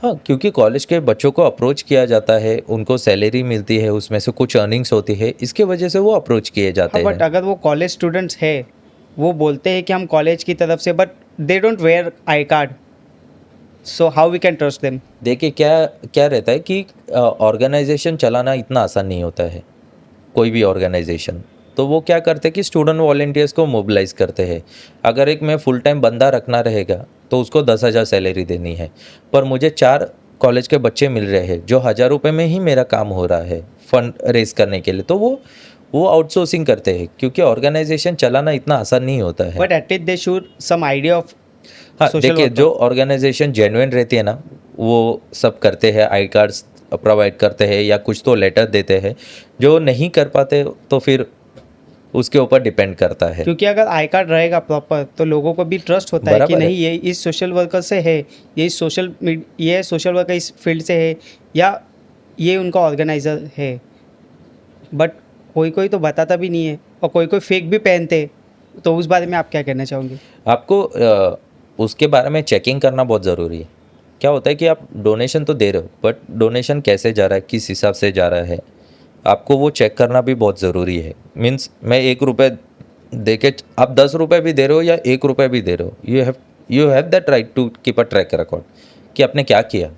A: हाँ, क्योंकि कॉलेज के बच्चों को अप्रोच किया जाता है, उनको सैलरी मिलती है, उसमें से कुछ अर्निंग्स होती है, इसके वजह से वो अप्रोच किए जाते
B: हाँ, बट
A: हैं।
B: अगर वो कॉलेज स्टूडेंट्स है, वो बोलते हैं कि हम कॉलेज की तरफ से, but they don't wear I card, so how we can trust them?
A: देखिए क्या क्या रहता है कि ऑर्गेनाइजेशन चलाना इतना आसान नहीं होता है, कोई भी ऑर्गेनाइजेशन। तो वो क्या करते हैं कि स्टूडेंट वॉलेंटियर्स को मोबिलाइज करते हैं। अगर एक मैं फुल टाइम बंदा रखना रहेगा तो उसको 10,000 सैलरी देनी है, पर मुझे 4 कॉलेज के बच्चे मिल रहे हैं जो 1,000 रुपये में ही मेरा काम हो रहा है फंड रेज करने के लिए, तो वो आउटसोर्सिंग करते हैं, क्योंकि ऑर्गेनाइजेशन चलाना इतना आसान नहीं होता है।
B: But at least they should some idea of
A: हाँ,
B: सोशल
A: देखिए
B: वर्क।
A: जो ऑर्गेनाइजेशन जेन्युइन रहती है ना, वो सब करते हैं, आई कार्ड्स प्रोवाइड करते हैं या कुछ तो लेटर देते हैं। जो नहीं कर पाते तो फिर उसके ऊपर डिपेंड करता है।
B: क्योंकि अगर आई कार्ड रहेगा प्रॉपर तो लोगों को भी ट्रस्ट होता है कि
A: बराबर है।
B: नहीं, ये इस सोशल वर्कर से है, ये सोशल वर्कर इस फील्ड से है, या ये उनका ऑर्गेनाइजर है। बट कोई कोई तो बताता भी नहीं है, और कोई कोई फेक भी पहनते हैं। तो उस बारे में आप क्या कहना चाहोगे?
A: आपको उसके बारे में चेकिंग करना बहुत ज़रूरी है। क्या होता है कि आप डोनेशन तो दे रहे हो, बट डोनेशन कैसे जा रहा है, किस हिसाब से जा रहा है, आपको वो चेक करना भी बहुत ज़रूरी है। मीन्स मैं 1 रुपये दे के आप 10 रुपये भी दे रहे हो या 1 रुपये भी दे रहे हो, you have that right to keep a track record कि आपने क्या किया।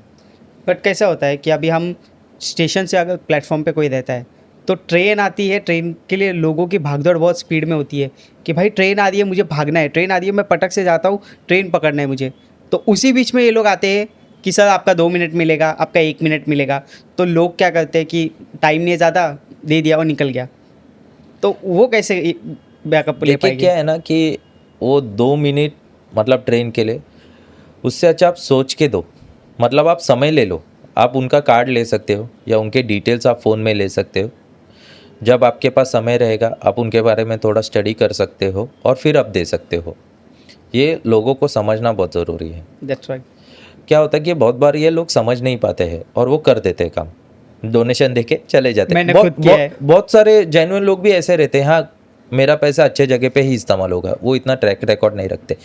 B: बट कैसा होता है कि अभी हम स्टेशन से अगर प्लेटफॉर्म पे कोई रहता है, तो ट्रेन आती है, ट्रेन के लिए लोगों की भागदौड़ बहुत स्पीड में होती है कि भाई ट्रेन आ रही है, मुझे भागना है, ट्रेन आ रही है, मैं पटक से जाता हूँ, ट्रेन पकड़ना है मुझे। तो उसी बीच में ये लोग आते हैं कि सर आपका 2 मिनट मिलेगा, आपका 1 मिनट मिलेगा। तो लोग क्या करते हैं कि टाइम नहीं है ज़्यादा, दे दिया और निकल गया। तो वो कैसे बैकअप ले
A: देखिए
B: पाएंगे?
A: क्या है ना कि वो 2 मिनट मतलब ट्रेन के लिए, उससे अच्छा आप सोच के दो, मतलब आप समय ले लो। आप उनका कार्ड ले सकते हो या उनके डिटेल्स आप फ़ोन में ले सकते हो। जब आपके पास समय रहेगा आप उनके बारे में थोड़ा स्टडी कर सकते हो और फिर आप दे सकते हो। ये लोगों को समझना बहुत ज़रूरी है।
B: That's right.
A: क्या होता है कि बहुत बार ये लोग समझ नहीं पाते हैं और वो कर देते हैं काम, डोनेशन दे के चले जाते हैं।
B: मैंने
A: बहुत
B: खुद किया है।
A: बहुत सारे जेन्युइन लोग भी ऐसे रहते हैं, हाँ मेरा पैसा अच्छे जगह पे ही इस्तेमाल होगा, वो इतना ट्रैक रिकॉर्ड नहीं रखते।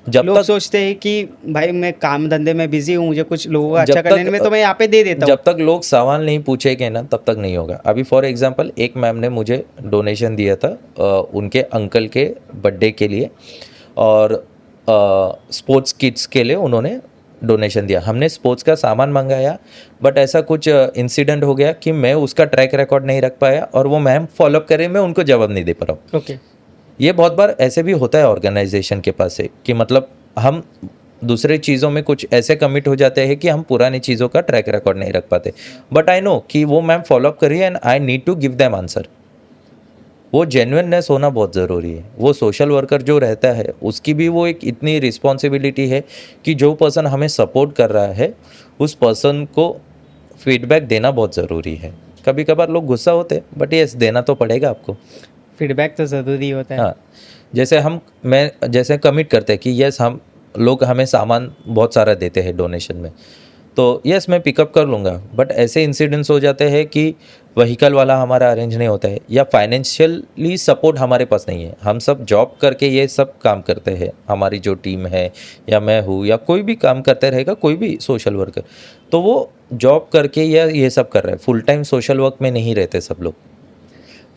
A: जब
B: लोग
A: तक
B: सोचते हैं कि भाई मैं काम धंधे में बिजी हूँ, मुझे कुछ लोगों का अच्छा
A: जब
B: करने
A: तक
B: में, तो मैं यहाँ पे दे देता हूँ।
A: जब तक लोग सवाल नहीं पूछेंगे ना तब तक नहीं होगा। अभी फॉर एग्जांपल एक मैम ने मुझे डोनेशन दिया था उनके अंकल के बर्थडे के लिए, और स्पोर्ट्स किट्स के लिए उन्होंने डोनेशन दिया। हमने स्पोर्ट्स का सामान मंगाया, बट ऐसा कुछ इंसिडेंट हो गया कि मैं उसका ट्रैक रिकॉर्ड नहीं रख पाया और वो मैम फॉलोअप करे, मैं उनको जवाब नहीं दे पा रहा हूँ।
B: ओके।
A: ये बहुत बार ऐसे भी होता है ऑर्गेनाइजेशन के पास से कि मतलब हम दूसरे चीज़ों में कुछ ऐसे कमिट हो जाते हैं कि हम पुरानी चीज़ों का ट्रैक रिकॉर्ड नहीं रख पाते। बट आई नो कि वो मैम फॉलोअप करिए and I need to give them answer. वो जेन्युइननेस होना बहुत ज़रूरी है। वो सोशल वर्कर जो रहता है उसकी भी वो एक इतनी रिस्पॉन्सिबिलिटी है कि जो पर्सन हमें सपोर्ट कर रहा है उस पर्सन को फीडबैक देना बहुत ज़रूरी है। कभी कभार लोग गुस्सा होते हैं, बट यस देना तो पड़ेगा आपको।
B: फीडबैक तो ज़रूरी होता है।
A: हाँ, जैसे कमिट करते हैं कि यस हम लोग हमें सामान बहुत सारा देते हैं डोनेशन में, तो यस मैं पिकअप कर लूँगा। बट ऐसे इंसिडेंट्स हो जाते हैं कि व्हीकल वाला हमारा अरेंज नहीं होता है या फाइनेंशियली सपोर्ट हमारे पास नहीं है। हम सब जॉब करके ये सब काम करते हैं, हमारी जो टीम है या मैं हूँ या कोई भी काम करते रहेगा, कोई भी सोशल वर्कर, तो वो जॉब करके या ये सब कर रहे हैं, फुल टाइम सोशल वर्क में नहीं रहते सब लोग।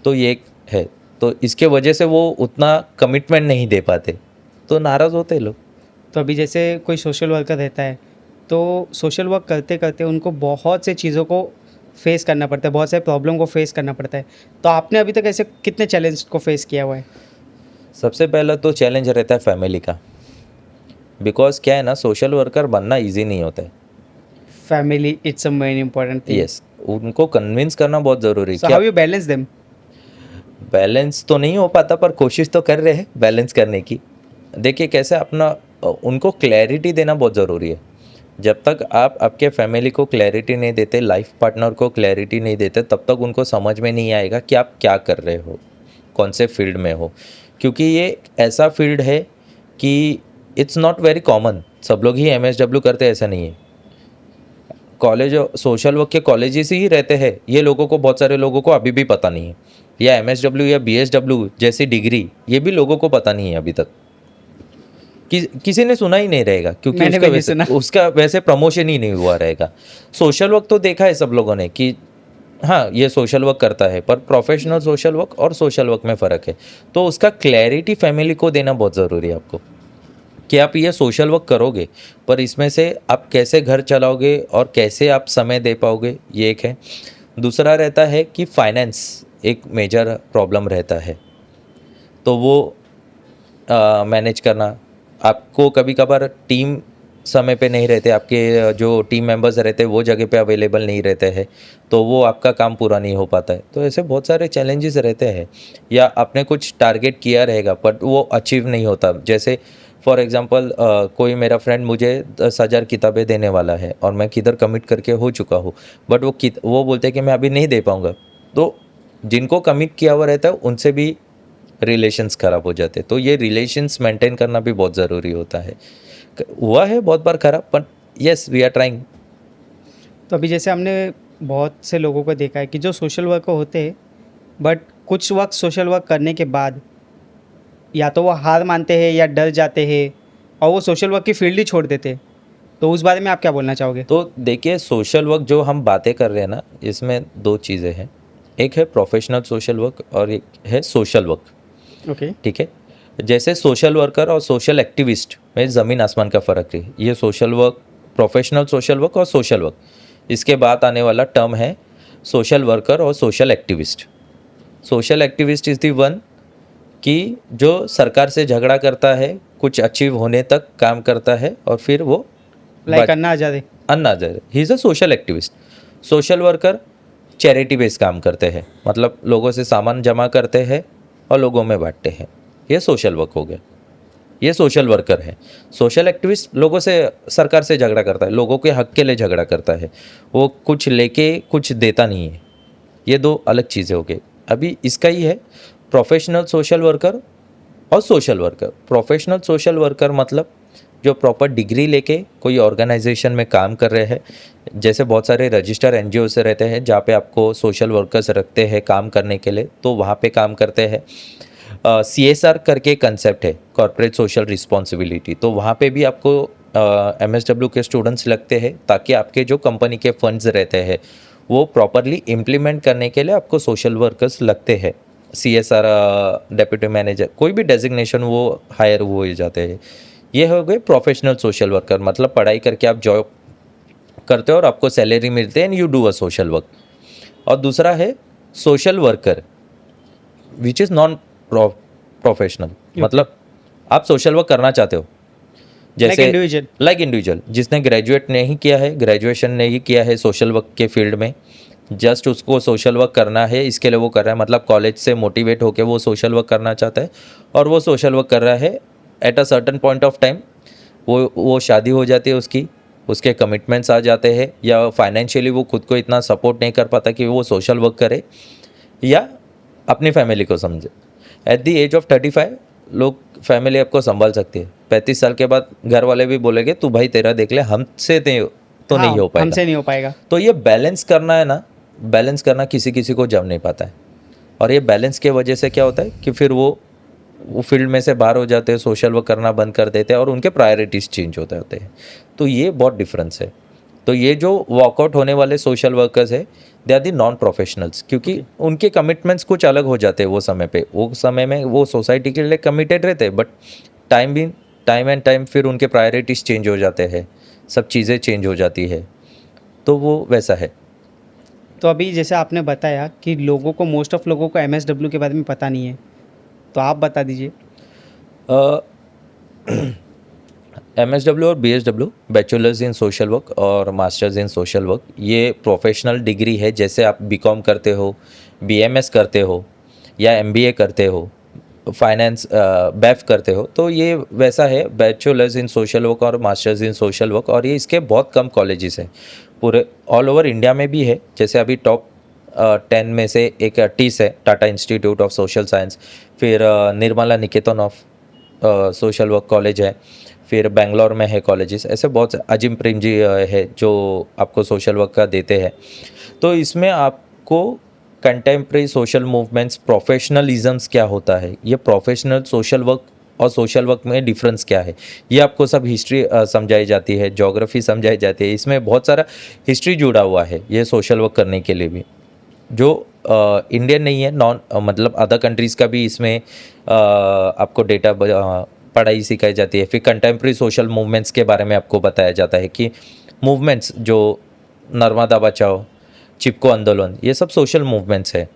A: तो ये एक है, तो इसके वजह से वो उतना कमिटमेंट नहीं दे पाते, तो नाराज़ होते लोग।
B: तो अभी जैसे कोई सोशल वर्कर रहता है, तो सोशल वर्क करते करते उनको बहुत से चीज़ों को फेस करना पड़ता है, बहुत सारे प्रॉब्लम को फेस करना पड़ता है। तो आपने अभी तक ऐसे कितने चैलेंज को फेस किया हुआ है?
A: सबसे पहला तो चैलेंज रहता है फैमिली का, बिकॉज क्या है ना, सोशल वर्कर बनना इजी नहीं होता है।
B: Family it's a main important thing.
A: Yes, उनको कन्विंस करना बहुत ज़रूरी है।
B: सो
A: क्या
B: how you balance them?
A: Balance तो नहीं हो पाता, पर कोशिश तो कर रहे हैं बैलेंस करने की। देखिए कैसे अपना उनको क्लैरिटी देना बहुत ज़रूरी है। जब तक आप आपके फैमिली को क्लैरिटी नहीं देते, लाइफ पार्टनर को क्लैरिटी नहीं देते, तब तक उनको समझ में नहीं आएगा कि आप क्या कर रहे हो, कौन से फील्ड में हो। क्योंकि ये ऐसा फील्ड है कि इट्स नॉट वेरी कॉमन, सब लोग ही MSW करते हैं ऐसा नहीं है। कॉलेज सोशल वर्क के कॉलेजेस ही रहते हैं, ये लोगों को, बहुत सारे लोगों को अभी भी पता नहीं है। या MSW या BSW जैसी डिग्री, ये भी लोगों को पता नहीं है अभी तक। किसी ने सुना ही नहीं रहेगा, क्योंकि
B: मैंने
A: उसका
B: भी नहीं
A: वैसे
B: सुना।
A: उसका वैसे प्रमोशन ही नहीं हुआ रहेगा। सोशल वर्क तो देखा है सब लोगों ने कि हाँ, ये सोशल वर्क करता है, पर प्रोफेशनल सोशल वर्क और सोशल वर्क में फ़र्क है। तो उसका क्लैरिटी फैमिली को देना बहुत ज़रूरी है आपको, कि आप ये सोशल वर्क करोगे, पर इसमें से आप कैसे घर चलाओगे और कैसे आप समय दे पाओगे, ये एक है। दूसरा रहता है कि फाइनेंस एक मेजर प्रॉब्लम रहता है, तो वो मैनेज करना। आपको कभी कभार टीम समय पे नहीं रहते, आपके जो टीम मेंबर्स रहते हैं वो जगह पे अवेलेबल नहीं रहते हैं, तो वो आपका काम पूरा नहीं हो पाता है। तो ऐसे बहुत सारे चैलेंजेस रहते हैं, या आपने कुछ टारगेट किया रहेगा बट वो अचीव नहीं होता। जैसे फॉर एग्जांपल कोई मेरा फ्रेंड मुझे 10,000 किताबें देने वाला है और मैं किधर कमिट करके हो चुका हूँ, बट वो बोलते हैं कि मैं अभी नहीं दे पाऊँगा। तो जिनको कमिट किया हुआ रहता है उनसे भी रिलेशंस ख़राब हो जाते हैं। तो ये रिलेशंस मेंटेन करना भी बहुत ज़रूरी होता है। हुआ है बहुत बार ख़राब, but yes we are trying.
B: तो अभी जैसे हमने बहुत से लोगों को देखा है कि जो सोशल वर्कर होते हैं, बट कुछ वक़्त सोशल वर्क करने के बाद या तो वो हार मानते हैं या डर जाते हैं और वो सोशल वर्क की फ़ील्ड ही छोड़ देते हैं। तो उस बारे में आप क्या बोलना चाहोगे?
A: तो देखिए, सोशल वर्क जो हम बातें कर रहे हैं ना, इसमें 2 चीज़ें हैं। एक है प्रोफेशनल सोशल वर्क और एक है सोशल वर्क,
B: ओके।
A: ठीक है? जैसे सोशल वर्कर और सोशल एक्टिविस्ट में ज़मीन आसमान का फ़र्क है। ये social work, professional social work और सोशल वर्क, इसके बाद आने वाला टर्म है सोशल वर्कर और social activist. Social activist is the one कि जो सरकार से झगड़ा करता है, कुछ अचीव होने तक काम करता है और फिर वो
B: like Anna Hazare.
A: Anna Hazare, he is a social activist. Social worker charity based काम करते हैं, मतलब लोगों से सामान जमा करते हैं और लोगों में बांटते हैं, ये सोशल वर्क हो गया। ये सोशल वर्कर है। सोशल एक्टिविस्ट लोगों से, सरकार से झगड़ा करता है, लोगों के हक के लिए झगड़ा करता है, वो कुछ लेके कुछ देता नहीं है। ये 2 अलग चीज़ें हो गई। अभी इसका ही है प्रोफेशनल सोशल वर्कर और social worker. Professional social worker मतलब जो प्रॉपर डिग्री लेके कोई ऑर्गेनाइजेशन में काम कर रहे हैं, जैसे बहुत सारे रजिस्टर एनजीओ से रहते हैं जहाँ पे आपको सोशल वर्कर्स रखते हैं काम करने के लिए, तो वहाँ पे काम करते हैं। CSR करके कंसेप्ट है, कॉर्पोरेट सोशल रिस्पॉन्सिबिलिटी, तो वहाँ पे भी आपको MSW के स्टूडेंट्स लगते हैं, ताकि आपके जो कंपनी के फंड्स रहते हैं वो प्रॉपरली इम्प्लीमेंट करने के लिए आपको सोशल वर्कर्स लगते हैं। CSR डेप्यूटी मैनेजर, कोई भी डेजिग्नेशन वो हायर हो जाते हैं। ये हो गए प्रोफेशनल सोशल वर्कर, मतलब पढ़ाई करके आप जॉब करते हो और आपको सैलरी मिलती है and you do a social work. और दूसरा है social worker which is non professional, मतलब आप सोशल वर्क करना चाहते हो,
B: लाइक
A: जैसे
B: इंडिविजुअल।
A: लाइक इंडिविजुअल जिसने ग्रेजुएट नहीं किया है, ग्रेजुएशन नहीं किया है सोशल वर्क के फील्ड में, जस्ट उसको सोशल वर्क करना है, इसके लिए वो कर रहा है, मतलब कॉलेज से मोटिवेट होकर वो सोशल वर्क करना चाहता है और वो सोशल वर्क कर रहा है। At a certain point of time वो शादी हो जाती है उसकी, उसके कमिटमेंट्स आ जाते हैं, या फाइनेंशियली वो खुद को इतना सपोर्ट नहीं कर पाता कि वो सोशल वर्क करे या अपनी फैमिली को समझे। एट द एज ऑफ 35 लोग फैमिली आपको संभाल सकती है, 35 साल के बाद घर वाले भी बोलेंगे तू भाई तेरा देख ले, हमसे तो नहीं हो पाएगा।
B: हमसे नहीं हो पाएगा।
A: तो ये बैलेंस करना है ना, बैलेंस करना किसी किसी को जम नहीं पाता है, और ये बैलेंस के वजह से क्या होता है कि फिर वो फील्ड में से बाहर हो जाते हैं, सोशल वर्क करना बंद कर देते हैं और उनके प्रायोरिटीज़ चेंज होते हैं। तो ये बहुत डिफरेंस है। तो ये जो वॉकआउट होने वाले सोशल वर्कर्स है, they are the non professionals, क्योंकि उनके कमिटमेंट्स कुछ अलग हो जाते हैं। वो समय पे, वो समय में वो सोसाइटी के लिए कमिटेड रहते हैं, बट टाइम एंड टाइम फिर उनके प्रायोरिटीज़ चेंज हो जाते हैं, सब चीज़ें चेंज हो जाती है, तो वो वैसा है।
B: तो अभी जैसे आपने बताया कि लोगों को, मोस्ट ऑफ लोगों को MSW के बारे में पता नहीं है, तो आप बता दीजिए।
A: MSW और BSW, bachelors in social work और मास्टर्स इन सोशल वर्क, ये प्रोफेशनल डिग्री है। जैसे आप BCom करते हो, BMS करते हो या MBA करते हो, फाइनेंस BAF करते हो, तो ये वैसा है, बैचलर्स इन सोशल वर्क और मास्टर्स इन सोशल वर्क। और ये इसके बहुत कम कॉलेजेस हैं, पूरे ऑल ओवर इंडिया में भी है। जैसे अभी टॉप 10 में से एक TISS है, Tata institute of social science, फिर निर्मला निकेतन ऑफ सोशल वर्क कॉलेज है, फिर बेंगलोर में है कॉलेजेस, ऐसे बहुत से, अजिम प्रेम जी है जो आपको सोशल वर्क का देते हैं। तो इसमें आपको कंटेम्प्रेरी सोशल मूवमेंट्स, प्रोफेशनलिज्म्स क्या होता है, ये प्रोफेशनल सोशल वर्क और सोशल वर्क में डिफरेंस क्या है, ये आपको सब हिस्ट्री समझाई जाती है, ज्योग्राफी समझाई जाती है। इसमें बहुत सारा हिस्ट्री जुड़ा हुआ है ये सोशल वर्क करने के लिए भी, जो इंडियन नहीं है, नॉन मतलब अदर कंट्रीज़ का भी इसमें आपको डेटा पढ़ाई सिखाई जाती है। फिर कंटेम्प्रेरी सोशल मूवमेंट्स के बारे में आपको बताया जाता है कि मूवमेंट्स जो नर्मदा बचाओ, चिपको आंदोलन, ये सब सोशल मूवमेंट्स है,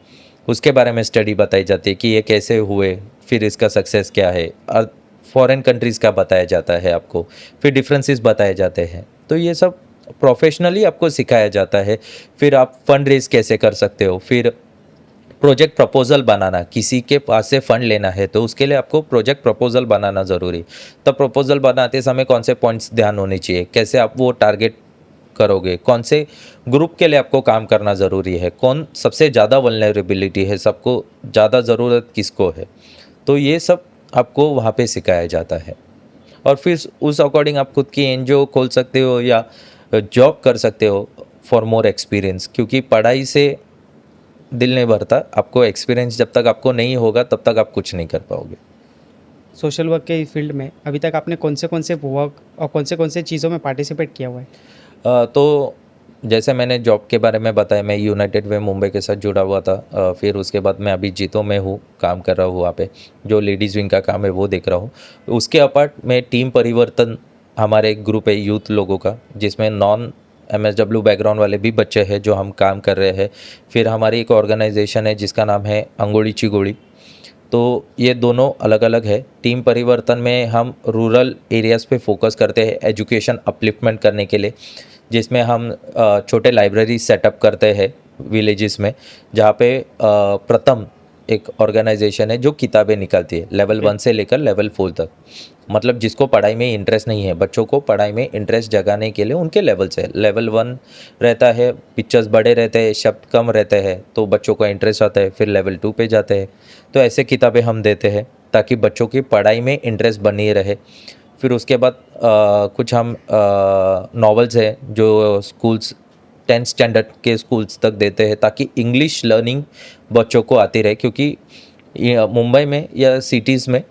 A: उसके बारे में स्टडी बताई जाती है कि ये कैसे हुए, फिर इसका सक्सेस क्या है। और फॉरेन कंट्रीज़ का बताया जाता है आपको, फिर डिफरेंसेस बताए जाते हैं। तो ये सब प्रोफेशनली आपको सिखाया जाता है। फिर आप फंड रेज कैसे कर सकते हो, फिर प्रोजेक्ट प्रपोजल बनाना, किसी के पास से फंड लेना है तो उसके लिए आपको प्रोजेक्ट प्रपोजल बनाना ज़रूरी। तब प्रपोजल बनाते समय कौन से पॉइंट्स ध्यान होने चाहिए, कैसे आप वो टारगेट करोगे, कौन से ग्रुप के लिए आपको काम करना ज़रूरी है, कौन सबसे ज़्यादा वल्नरेबिलिटी है, सबको ज़्यादा ज़रूरत किसको है। तो ये सब आपको वहाँ पे सिखाया जाता है। और फिर उस अकॉर्डिंग आप खुद की एनजीओ खोल सकते हो या जॉब कर सकते हो फॉर मोर एक्सपीरियंस, क्योंकि पढ़ाई से दिल नहीं भरता, आपको एक्सपीरियंस जब तक आपको नहीं होगा तब तक आप कुछ नहीं कर पाओगे।
B: सोशल वर्क के फील्ड में अभी तक आपने कौन से वर्क और कौन से चीज़ों में पार्टिसिपेट किया हुआ है?
A: तो जैसे मैंने जॉब के बारे में बताया, मैं यूनाइटेड वे मुंबई के साथ जुड़ा हुआ था। फिर उसके बाद मैं अभी जीतो में हूँ, काम कर रहा हूँ वहाँ पे, जो लेडीज़ विंग का काम है वो देख रहा हूँ। उसके अपार्ट मैं टीम परिवर्तन, हमारे एक ग्रुप है यूथ लोगों का, जिसमें नॉन MSW बैकग्राउंड वाले भी बच्चे हैं जो हम काम कर रहे हैं। फिर हमारी एक ऑर्गेनाइजेशन है जिसका नाम है अंगोड़ी चिगोड़ी। तो ये दोनों अलग अलग है। टीम परिवर्तन में हम रूरल एरियाज़ पे फोकस करते हैं एजुकेशन अपलिफ्टमेंट करने के लिए, जिसमें हम छोटे लाइब्रेरी सेटअप करते हैं विलेजेस में, जहाँ पे प्रथम एक ऑर्गेनाइजेशन है जो किताबें निकालती है लेवल 1 से लेकर लेवल 4 तक। मतलब जिसको पढ़ाई में इंटरेस्ट नहीं है, बच्चों को पढ़ाई में इंटरेस्ट जगाने के लिए उनके लेवल से, लेवल 1 रहता है, पिक्चर्स बड़े रहते हैं, शब्द कम रहते हैं, तो बच्चों को इंटरेस्ट आता है, फिर लेवल 2 पे जाते हैं। तो ऐसे किताबें हम देते हैं ताकि बच्चों की पढ़ाई में इंटरेस्ट बनी रहे। फिर उसके बाद कुछ हम नॉवेल्स हैं जो स्कूल्स 10th स्टैंडर्ड के स्कूल्स तक देते हैं, ताकि इंग्लिश लर्निंग बच्चों को आती रहे। क्योंकि मुंबई में या सिटीज़ में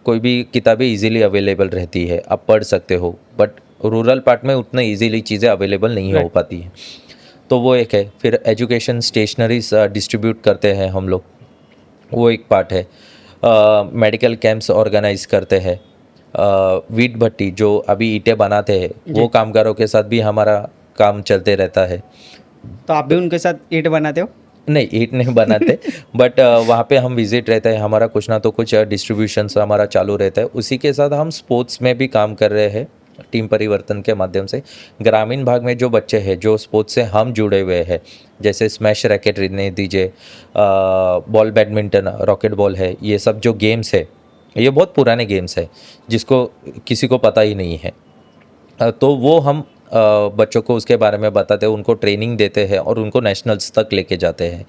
A: कोई भी किताबें इजीली अवेलेबल रहती है, आप पढ़ सकते हो, बट रूरल पार्ट में उतना इजीली चीज़ें अवेलेबल नहीं हो
B: Right.
A: पाती हैं। तो वो एक है। फिर एजुकेशन स्टेशनरीज डिस्ट्रीब्यूट करते हैं हम लोग, वो एक पार्ट है। मेडिकल कैंप्स ऑर्गेनाइज करते हैं। वीट भट्टी जो अभी ईंटें बनाते हैं, वो
B: जी।
A: कामगारों के साथ भी हमारा काम चलते रहता है।
B: तो आप भी उनके साथ ईंट बनाते हो?
A: नहीं, ईंट नहीं बनाते, बट वहाँ पे हम विजिट रहता है हमारा, कुछ ना तो कुछ डिस्ट्रीब्यूशंस हमारा चालू रहता है। उसी के साथ हम स्पोर्ट्स में भी काम कर रहे हैं टीम परिवर्तन के माध्यम से। ग्रामीण भाग में जो बच्चे हैं जो स्पोर्ट्स से हम जुड़े हुए हैं, जैसे स्मैश रैकेट रहने दीजिए, बॉल बैडमिंटन, रॉकेट बॉल है, ये सब जो गेम्स है ये बहुत पुराने गेम्स है जिसको किसी को पता ही नहीं है। तो वो हम बच्चों को उसके बारे में बताते हैं, उनको ट्रेनिंग देते हैं और उनको नेशनल्स तक लेके जाते हैं।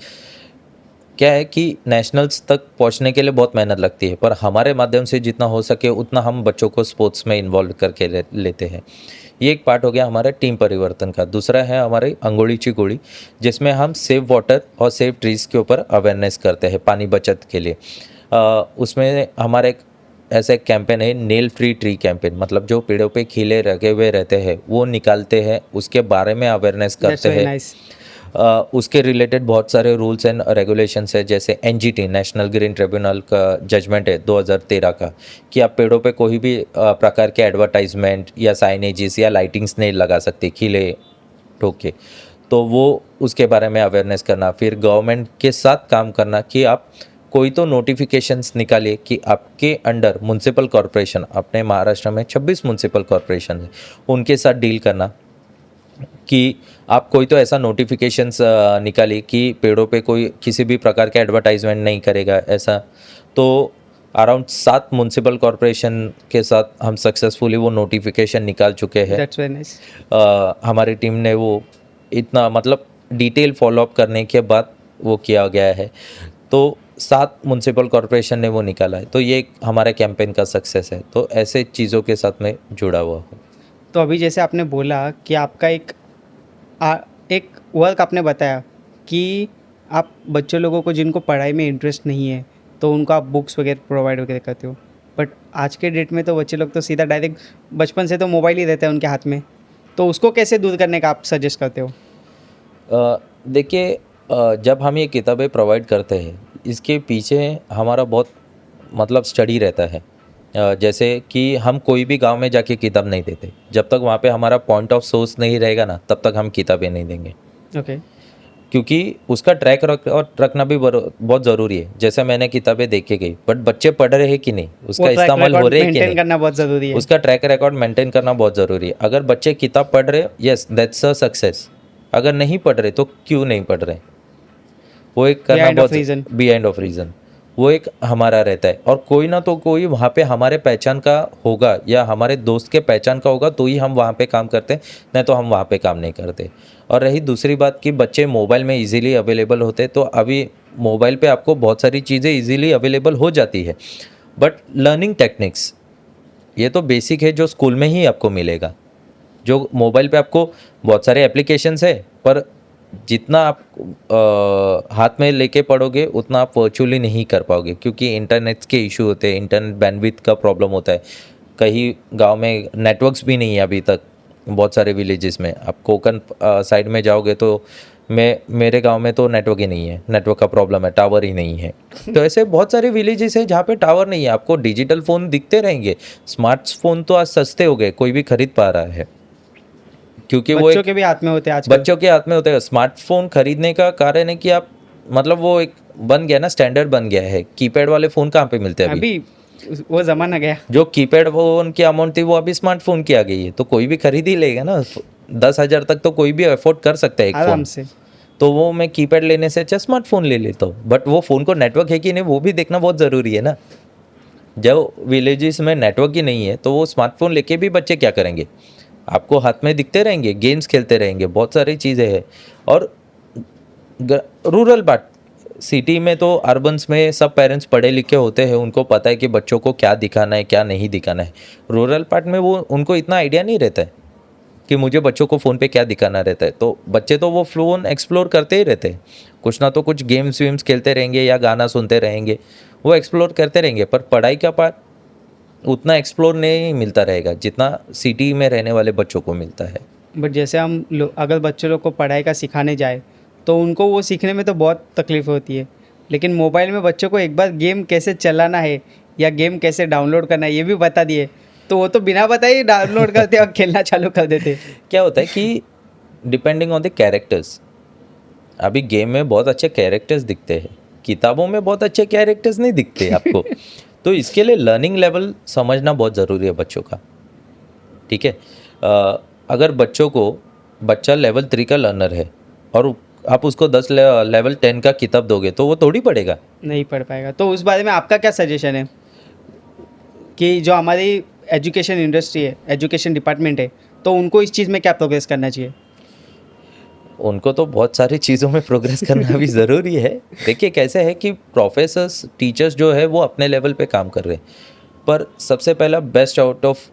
A: क्या है कि नेशनल्स तक पहुंचने के लिए बहुत मेहनत लगती है, पर हमारे माध्यम से जितना हो सके उतना हम बच्चों को स्पोर्ट्स में इन्वॉल्व करके लेते हैं। ये एक पार्ट हो गया हमारे टीम परिवर्तन का। दूसरा है हमारे अंगोड़ी चिगोड़ी, जिसमें हम सेव वाटर और सेव ट्रीज़ के ऊपर अवेयरनेस करते हैं पानी बचत के लिए। उसमें हमारे एक ऐसा एक कैंपेन है, नेल फ्री ट्री कैंपेन, मतलब जो पेड़ों पे खिले लगे हुए रहते हैं वो निकालते हैं, उसके बारे में अवेयरनेस
B: दैट्स
A: करते
B: वेरी
A: हैं।
B: नाइस।
A: उसके रिलेटेड बहुत सारे रूल्स एंड रेगुलेशंस है, जैसे NGT नेशनल ग्रीन ट्रिब्यूनल का जजमेंट है 2013 का, कि आप पेड़ों पे कोई भी प्रकार के एडवर्टाइजमेंट या साइनेजेस या लाइटिंग्स नहीं लगा सकते खिले ठोक के। तो वो उसके बारे में अवेयरनेस करना, फिर गवर्नमेंट के साथ काम करना कि आप कोई तो नोटिफिकेशंस निकालिए कि आपके अंडर म्यूनसिपल कॉरपोरेशन, अपने महाराष्ट्र में 26 म्यूनसिपल कॉरपोरेशन है, उनके साथ डील करना कि आप कोई तो ऐसा नोटिफिकेशंस निकालिए कि पेड़ों पे कोई किसी भी प्रकार का एडवर्टाइजमेंट नहीं करेगा ऐसा। तो अराउंड 7 म्यूनसिपल कॉरपोरेशन के साथ हम सक्सेसफुली वो नोटिफिकेशन निकाल चुके हैं।
B: That's very nice.
A: हमारी टीम ने वो इतना मतलब डिटेल फॉलोअप करने के बाद वो किया गया है। तो 7 म्यूनसिपल कॉरपोरेशन ने वो निकाला है, तो ये एक हमारे कैंपेन का सक्सेस है। तो ऐसे चीज़ों के साथ मैं जुड़ा हुआ हूँ।
B: तो अभी जैसे आपने बोला कि आपका एक वर्क आपने बताया कि आप बच्चों लोगों को जिनको पढ़ाई में इंटरेस्ट नहीं है तो उनको आप बुक्स वगैरह प्रोवाइड वगैरह करते हो। बट आज के डेट में तो बच्चे लोग तो सीधा डायरेक्ट बचपन से तो मोबाइल ही रहता है उनके हाथ में, तो उसको कैसे दूर करने का आप सजेस्ट करते हो?
A: देखिए, जब हम ये किताबें प्रोवाइड करते हैं, इसके पीछे हमारा बहुत मतलब स्टडी रहता है। जैसे कि हम कोई भी गांव में जाके किताब नहीं देते, जब तक वहाँ पे हमारा पॉइंट ऑफ सोर्स नहीं रहेगा ना, तब तक हम किताबें नहीं देंगे,
B: ओके।
A: क्योंकि उसका ट्रैक रखना भी बहुत ज़रूरी है। जैसे मैंने किताबें देख के गई, बट बच्चे पढ़ रहे हैं कि नहीं,
B: वो
A: उसका
B: ट्रैक
A: इस्तेमाल हो
B: रिकॉर्ड
A: रहे है कि
B: मेंटेन
A: नहीं,
B: करना बहुत ज़रूरी है।
A: उसका ट्रैक रिकॉर्ड मेंटेन करना बहुत ज़रूरी है। अगर बच्चे किताब पढ़ रहे, यस दैट्स अ सक्सेस। अगर नहीं पढ़ रहे तो क्यों नहीं पढ़ रहे, वो एक करना
B: बिहाइंड ऑफ
A: बहुत
B: रीज़न।
A: बिहाइंड ऑफ रीज़न, वो एक हमारा रहता है। और कोई ना तो कोई वहाँ पे हमारे पहचान का होगा या हमारे दोस्त के पहचान का होगा, तो ही हम वहाँ पे काम करते हैं, नहीं तो हम वहाँ पे काम नहीं करते। और रही दूसरी बात कि बच्चे मोबाइल में इजीली अवेलेबल होते, तो अभी मोबाइल पे आपको बहुत सारी चीज़ें इजीली अवेलेबल हो जाती है, बट लर्निंग टेक्निक्स ये तो बेसिक है जो स्कूल में ही आपको मिलेगा। जो मोबाइल पे आपको बहुत सारे एप्लीकेशंस है, पर जितना आप हाथ में लेके पढ़ोगे उतना आप वर्चुअली नहीं कर पाओगे, क्योंकि इंटरनेट के इशू होते हैं, इंटरनेट बैंडविड्थ का प्रॉब्लम होता है। कहीं गांव में नेटवर्क्स भी नहीं है अभी तक, बहुत सारे विलेजेस में। आप कोकन साइड में जाओगे तो मेरे गांव में तो नेटवर्क ही नहीं है, नेटवर्क का प्रॉब्लम है, टावर ही नहीं है। तो ऐसे बहुत सारे विलेजेस है जहाँ पे टावर नहीं है। आपको डिजिटल फ़ोन दिखते रहेंगे, स्मार्टफोन तो आज सस्ते हो गए, कोई भी खरीद पा रहा है, क्योंकि वो
B: बच्चों
A: एक
B: के भी हाथ में होते हैं आजकल।
A: बच्चों के हाथ में होता है। स्मार्टफोन खरीदने का कारण है कि आप मतलब वो एक बन गया ना, स्टैंडर्ड बन गया है। कीपैड वाले फ़ोन कहाँ पे मिलते हैं अभी?
B: अभी वो ज़माना गया।
A: जो कीपैड फ़ोन की अमाउंट थी वो अभी स्मार्टफोन की आ गई है, तो कोई भी खरीद ही लेगा ना। 10,000 तक तो कोई भी अफोर्ड कर सकता है एक
B: आराम
A: फ़ोन।
B: से।
A: तो वो मैं कीपैड लेने से अच्छा स्मार्टफोन ले लेता हूँ, बट वो फ़ोन को नेटवर्क है कि नहीं वो भी देखना बहुत ज़रूरी है ना। जब विलेजेस में नेटवर्क ही नहीं है, तो वो स्मार्टफोन लेके भी बच्चे क्या करेंगे? आपको हाथ में दिखते रहेंगे, गेम्स खेलते रहेंगे, बहुत सारी चीज़ें हैं। और रूरल पार्ट, सिटी में तो अर्बन्स में सब पेरेंट्स पढ़े लिखे होते हैं, उनको पता है कि बच्चों को क्या दिखाना है क्या नहीं दिखाना है। रूरल पार्ट में वो उनको इतना आइडिया नहीं रहता है कि मुझे बच्चों को फ़ोन पे क्या दिखाना रहता है। तो बच्चे तो वो फ़ोन एक्सप्लोर करते ही रहते हैं, कुछ ना तो कुछ गेम्स वेम्स खेलते रहेंगे या गाना सुनते रहेंगे, वो एक्सप्लोर करते रहेंगे। पर पढ़ाई का पार्ट उतना एक्सप्लोर नहीं मिलता रहेगा जितना सिटी में रहने वाले बच्चों को मिलता है।
B: बट जैसे अगर बच्चों लोग को पढ़ाई का सिखाने जाए तो उनको वो सीखने में तो बहुत तकलीफ होती है, लेकिन मोबाइल में बच्चों को एक बार गेम कैसे चलाना है या गेम कैसे डाउनलोड करना है ये भी बता दिए, तो वो तो बिना बताए ही डाउनलोड करते और खेलना चालू कर देते।
A: क्या होता है कि डिपेंडिंग ऑन द कैरेक्टर्स, अभी गेम में बहुत अच्छे कैरेक्टर्स दिखते हैं, किताबों में बहुत अच्छे कैरेक्टर्स नहीं दिखते आपको। तो इसके लिए लर्निंग लेवल समझना बहुत ज़रूरी है बच्चों का, ठीक है। अगर बच्चा लेवल 3 का लर्नर है और आप उसको 10 लेवल 10 का किताब दोगे तो वो थोड़ी पढ़ेगा।
B: नहीं पढ़ पाएगा। तो उस बारे में आपका क्या सजेशन है कि जो हमारी एजुकेशन इंडस्ट्री है, एजुकेशन डिपार्टमेंट है, तो उनको इस चीज़ में क्या प्रोग्रेस करना चाहिए?
A: उनको तो बहुत सारी चीज़ों में प्रोग्रेस करना भी ज़रूरी है। देखिए कैसे है कि प्रोफेसर्स टीचर्स जो है वो अपने लेवल पे काम कर रहे हैं, पर सबसे पहला बेस्ट आउट ऑफ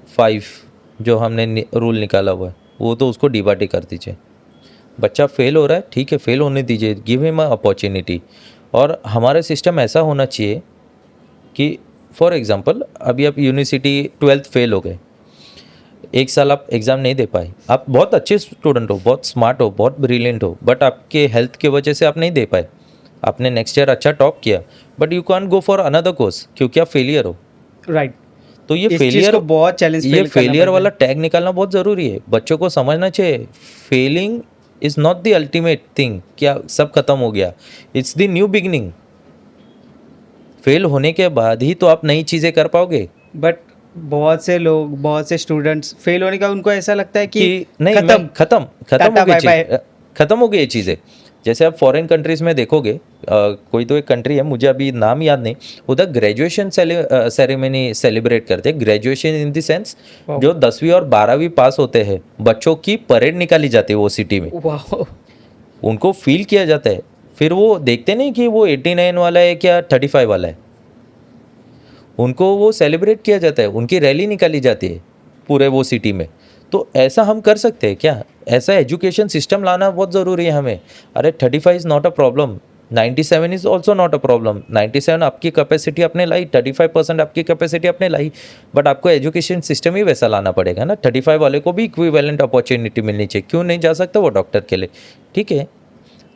A: 5 जो हमने रूल निकाला हुआ है वो तो उसको डिबाटी कर दीजिए। बच्चा फेल हो रहा है, ठीक है फेल होने दीजिए, गिव हिम अ अपॉर्चुनिटी। और हमारा सिस्टम ऐसा होना चाहिए कि फॉर एग्जांपल अभी आप यूनिवर्सिटी 12th फेल हो गए, एक साल आप एग्ज़ाम नहीं दे पाए, आप बहुत अच्छे स्टूडेंट हो, बहुत स्मार्ट हो, बहुत ब्रिलियंट हो, बट आपके हेल्थ की वजह से आप नहीं दे पाए। आपने नेक्स्ट ईयर अच्छा टॉप किया, but you can go for another course क्योंकि आप फेलियर हो।
B: राइट।
A: तो ये
B: इस चीज़
A: फेलियर
B: को बहुत चैलेंज
A: ये
B: फील करना
A: फेलियर
B: पड़ता
A: वाला
B: है।
A: टैग निकालना बहुत ज़रूरी है। बच्चों को समझना चाहिए failing is not the ultimate thing, क्या सब खत्म हो गया, it's the new beginning. Fail होने के बाद ही तो आप नई चीज़ें कर पाओगे।
B: बट बहुत से लोग, बहुत से स्टूडेंट्स फेल होने का उनको ऐसा लगता है कि
A: कि नहीं मैं
B: खत्म,
A: खत्म खत्म
B: टाटा
A: हो गई
B: बाय बाय।
A: चीज़, खत्म हो गई ये चीज़ें। जैसे आप फॉरेन कंट्रीज़ में देखोगे, कोई तो एक कंट्री है मुझे अभी नाम याद नहीं, उधर ग्रेजुएशन सेरेमनी सेलिब्रेट करते हैं। ग्रेजुएशन इन द सेंस
B: वाह।
A: जो 10वीं और 12वीं पास होते हैं बच्चों की परेड निकाली जाती है वो सिटी में,
B: वाह।
A: उनको फील किया जाता है। फिर वो देखते नहीं कि वो 89 वाला है क्या 35 वाला है, उनको वो सेलिब्रेट किया जाता है, उनकी रैली निकाली जाती है पूरे वो सिटी में। तो ऐसा हम कर सकते हैं क्या? ऐसा एजुकेशन सिस्टम लाना बहुत ज़रूरी है हमें। अरे 35 is not a problem, 97 is also not a problem. 97 आपकी कैपेसिटी आपने लाई, 35% आपकी कैपेसिटी आपने लाई, बट आपको एजुकेशन सिस्टम ही वैसा लाना पड़ेगा ना. 35 वाले को भी इक्विवेलेंट अपॉर्चुनिटी मिलनी चाहिए. क्यों नहीं जा सकता वो डॉक्टर के लिए? ठीक है,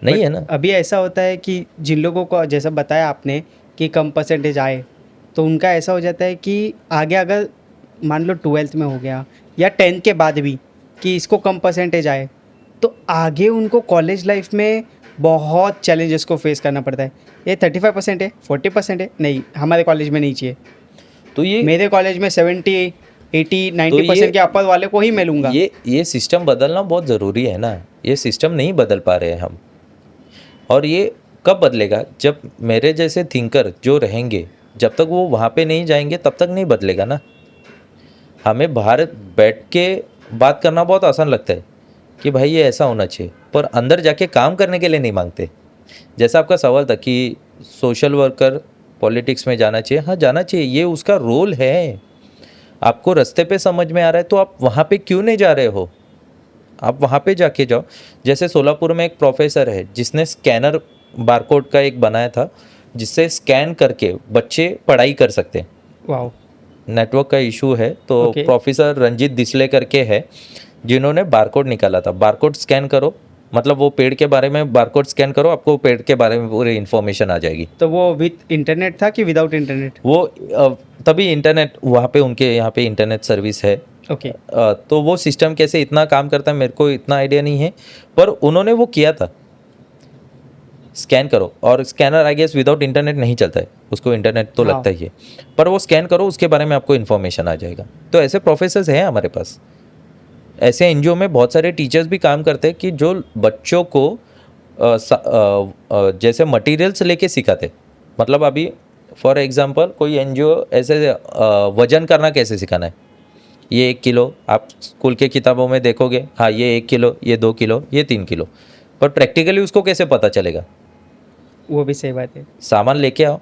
A: नहीं
B: बट
A: है ना.
B: अभी ऐसा होता है कि जिन लोगों को जैसा बताया आपने कि कम परसेंटेज आए, तो उनका ऐसा हो जाता है कि आगे अगर मान लो 12th में हो गया या 10th के बाद भी कि इसको कम परसेंटेज आए, तो आगे उनको कॉलेज लाइफ में बहुत चैलेंजेस को फेस करना पड़ता है. ये 35% है, 40% है, नहीं हमारे कॉलेज में नहीं चाहिए,
A: तो ये
B: मेरे कॉलेज में 70 80
A: तो
B: 90% के अपर वाले को ही मैं लूँगा.
A: ये सिस्टम बदलना बहुत ज़रूरी है ना. ये सिस्टम नहीं बदल पा रहे हैं हम. और ये कब बदलेगा? जब मेरे जैसे थिंकर जो रहेंगे, जब तक वो वहाँ पे नहीं जाएंगे तब तक नहीं बदलेगा ना. हमें बाहर बैठ के बात करना बहुत आसान लगता है कि भाई ये ऐसा होना चाहिए, पर अंदर जाके काम करने के लिए नहीं मांगते. जैसा आपका सवाल था कि सोशल वर्कर पॉलिटिक्स में जाना चाहिए. हाँ, जाना चाहिए, ये उसका रोल है. आपको रास्ते पे समझ में आ रहा है तो आप वहाँ पे क्यों नहीं जा रहे हो? आप वहाँ पे जाके जाओ. जैसे सोलापुर में एक प्रोफेसर है जिसने स्कैनर बारकोड का एक बनाया था, जिससे स्कैन करके बच्चे पढ़ाई कर सकते हैं.
B: वाओ.
A: नेटवर्क का इशू है तो
B: Okay.
A: प्रोफेसर रंजीत दिसले करके है जिन्होंने बारकोड निकाला था. बारकोड स्कैन करो, मतलब वो पेड़ के बारे में बारकोड स्कैन करो, आपको पेड़ के बारे में पूरी इन्फॉर्मेशन आ जाएगी.
B: तो वो विथ इंटरनेट था कि विदाउट इंटरनेट?
A: वो तभी इंटरनेट वहाँ पे, उनके यहाँ पे इंटरनेट सर्विस है.
B: ओके.
A: तो वो सिस्टम कैसे इतना काम करता है मेरे को इतना आइडिया नहीं है, पर उन्होंने वो किया था. स्कैन करो, और scanner I guess without internet नहीं चलता है, उसको इंटरनेट तो
B: हाँ.
A: लगता ही है, पर वो स्कैन करो उसके बारे में आपको इन्फॉर्मेशन आ जाएगा. तो ऐसे प्रोफेसर्स हैं हमारे पास. ऐसे एनजीओ में बहुत सारे टीचर्स भी काम करते हैं कि जो बच्चों को जैसे मटेरियल्स लेके सिखाते. मतलब अभी फॉर एग्जांपल कोई एनजीओ ऐसे वजन करना कैसे सिखाना है, ये 1 किलो आप स्कूल के किताबों में देखोगे, हाँ ये 1 किलो, ये 2 किलो, ये 3 किलो, पर प्रैक्टिकली उसको कैसे पता चलेगा?
B: वो भी सही बात है.
A: सामान लेके आओ,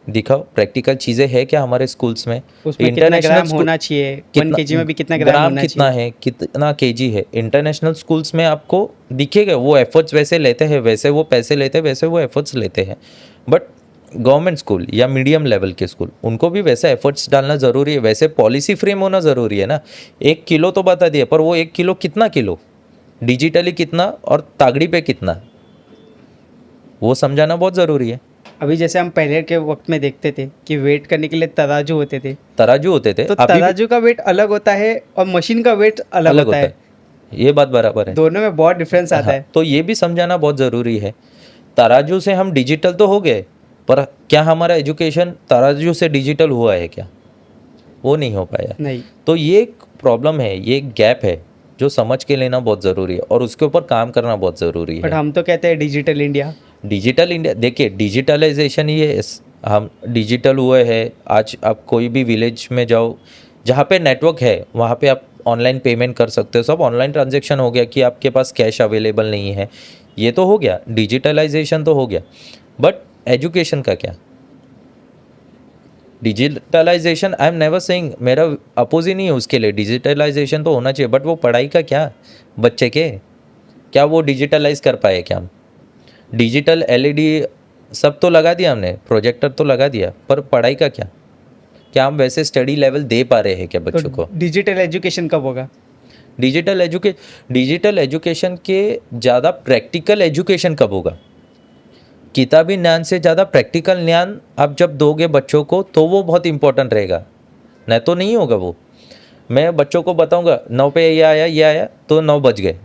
A: दिखाओ, प्रैक्टिकल चीज़ें है क्या हमारे स्कूल्स में.
B: उसमें कितना ग्राम
A: स्कूल-
B: होना चाहिए, 1 केजी में भी कितना ग्राम
A: ग्राम
B: होना
A: कितना
B: चाहिए.
A: है, कितना केजी है. इंटरनेशनल स्कूल्स में आपको दिखेगा, वो एफर्ट्स वैसे लेते हैं, वैसे वो पैसे लेते हैं, वैसे वो एफर्ट्स लेते हैं. बट गवर्नमेंट स्कूल या मीडियम लेवल के स्कूल, उनको भी वैसे एफर्ट्स डालना ज़रूरी है, वैसे पॉलिसी फ्रेम होना ज़रूरी है ना. 1 किलो तो बता दिए, पर वो 1 किलो कितना किलो, डिजिटली कितना और तागड़ी पे कितना, वो समझाना बहुत ज़रूरी है.
B: अभी जैसे हम पहले के वक्त में देखते थे कि वेट करने के लिए तराजू होते थे,
A: तराजू होते थे,
B: तो
A: अभी भी
B: तराजू का वेट अलग होता है और मशीन का वेट अलग
A: अलग
B: होता
A: होता
B: है.
A: है. ये बात बराबर है.
B: दोनों में बहुत डिफरेंस आता
A: हाँ,
B: है.
A: तो ये भी समझाना बहुत ज़रूरी है. तराजू से हम डिजिटल तो हो गए, पर क्या हमारा एजुकेशन तराजू से डिजिटल हुआ है क्या? वो नहीं हो पाया.
B: नहीं.
A: तो ये एक प्रॉब्लम है, ये एक गैप है जो समझ के लेना बहुत ज़रूरी है और उसके ऊपर काम करना बहुत ज़रूरी
B: बट
A: है.
B: हम तो कहते हैं डिजिटल इंडिया.
A: डिजिटल इंडिया, देखिए डिजिटलाइजेशन ये हम डिजिटल हुए हैं. आज आप कोई भी विलेज में जाओ, जहाँ पे नेटवर्क है वहाँ पे आप ऑनलाइन पेमेंट कर सकते हो. सब ऑनलाइन ट्रांजैक्शन हो गया कि आपके पास कैश अवेलेबल नहीं है. ये तो हो गया, डिजिटलाइजेशन तो हो गया, बट एजुकेशन का क्या? Digitalization I am never saying, मेरा अपोज ही नहीं है उसके लिए. डिजिटलाइजेशन तो होना चाहिए, बट वो पढ़ाई का क्या? बच्चे के क्या वो डिजिटलाइज कर पाए क्या हम? डिजिटल एलईडी सब तो लगा दिया हमने, प्रोजेक्टर तो लगा दिया, पर पढ़ाई का क्या? क्या हम वैसे स्टडी लेवल दे पा रहे हैं क्या बच्चों को?
B: तो डिजिटल एजुकेशन कब होगा?
A: डिजिटल एजुकेशन के ज़्यादा प्रैक्टिकल एजुकेशन कब होगा? किताबी ज्ञान से ज़्यादा प्रैक्टिकल ज्ञान आप जब दोगे बच्चों को तो वो बहुत इंपॉर्टेंट रहेगा, नहीं तो नहीं होगा वो. मैं बच्चों को बताऊंगा 9 पे ये आया तो 9 बज गए,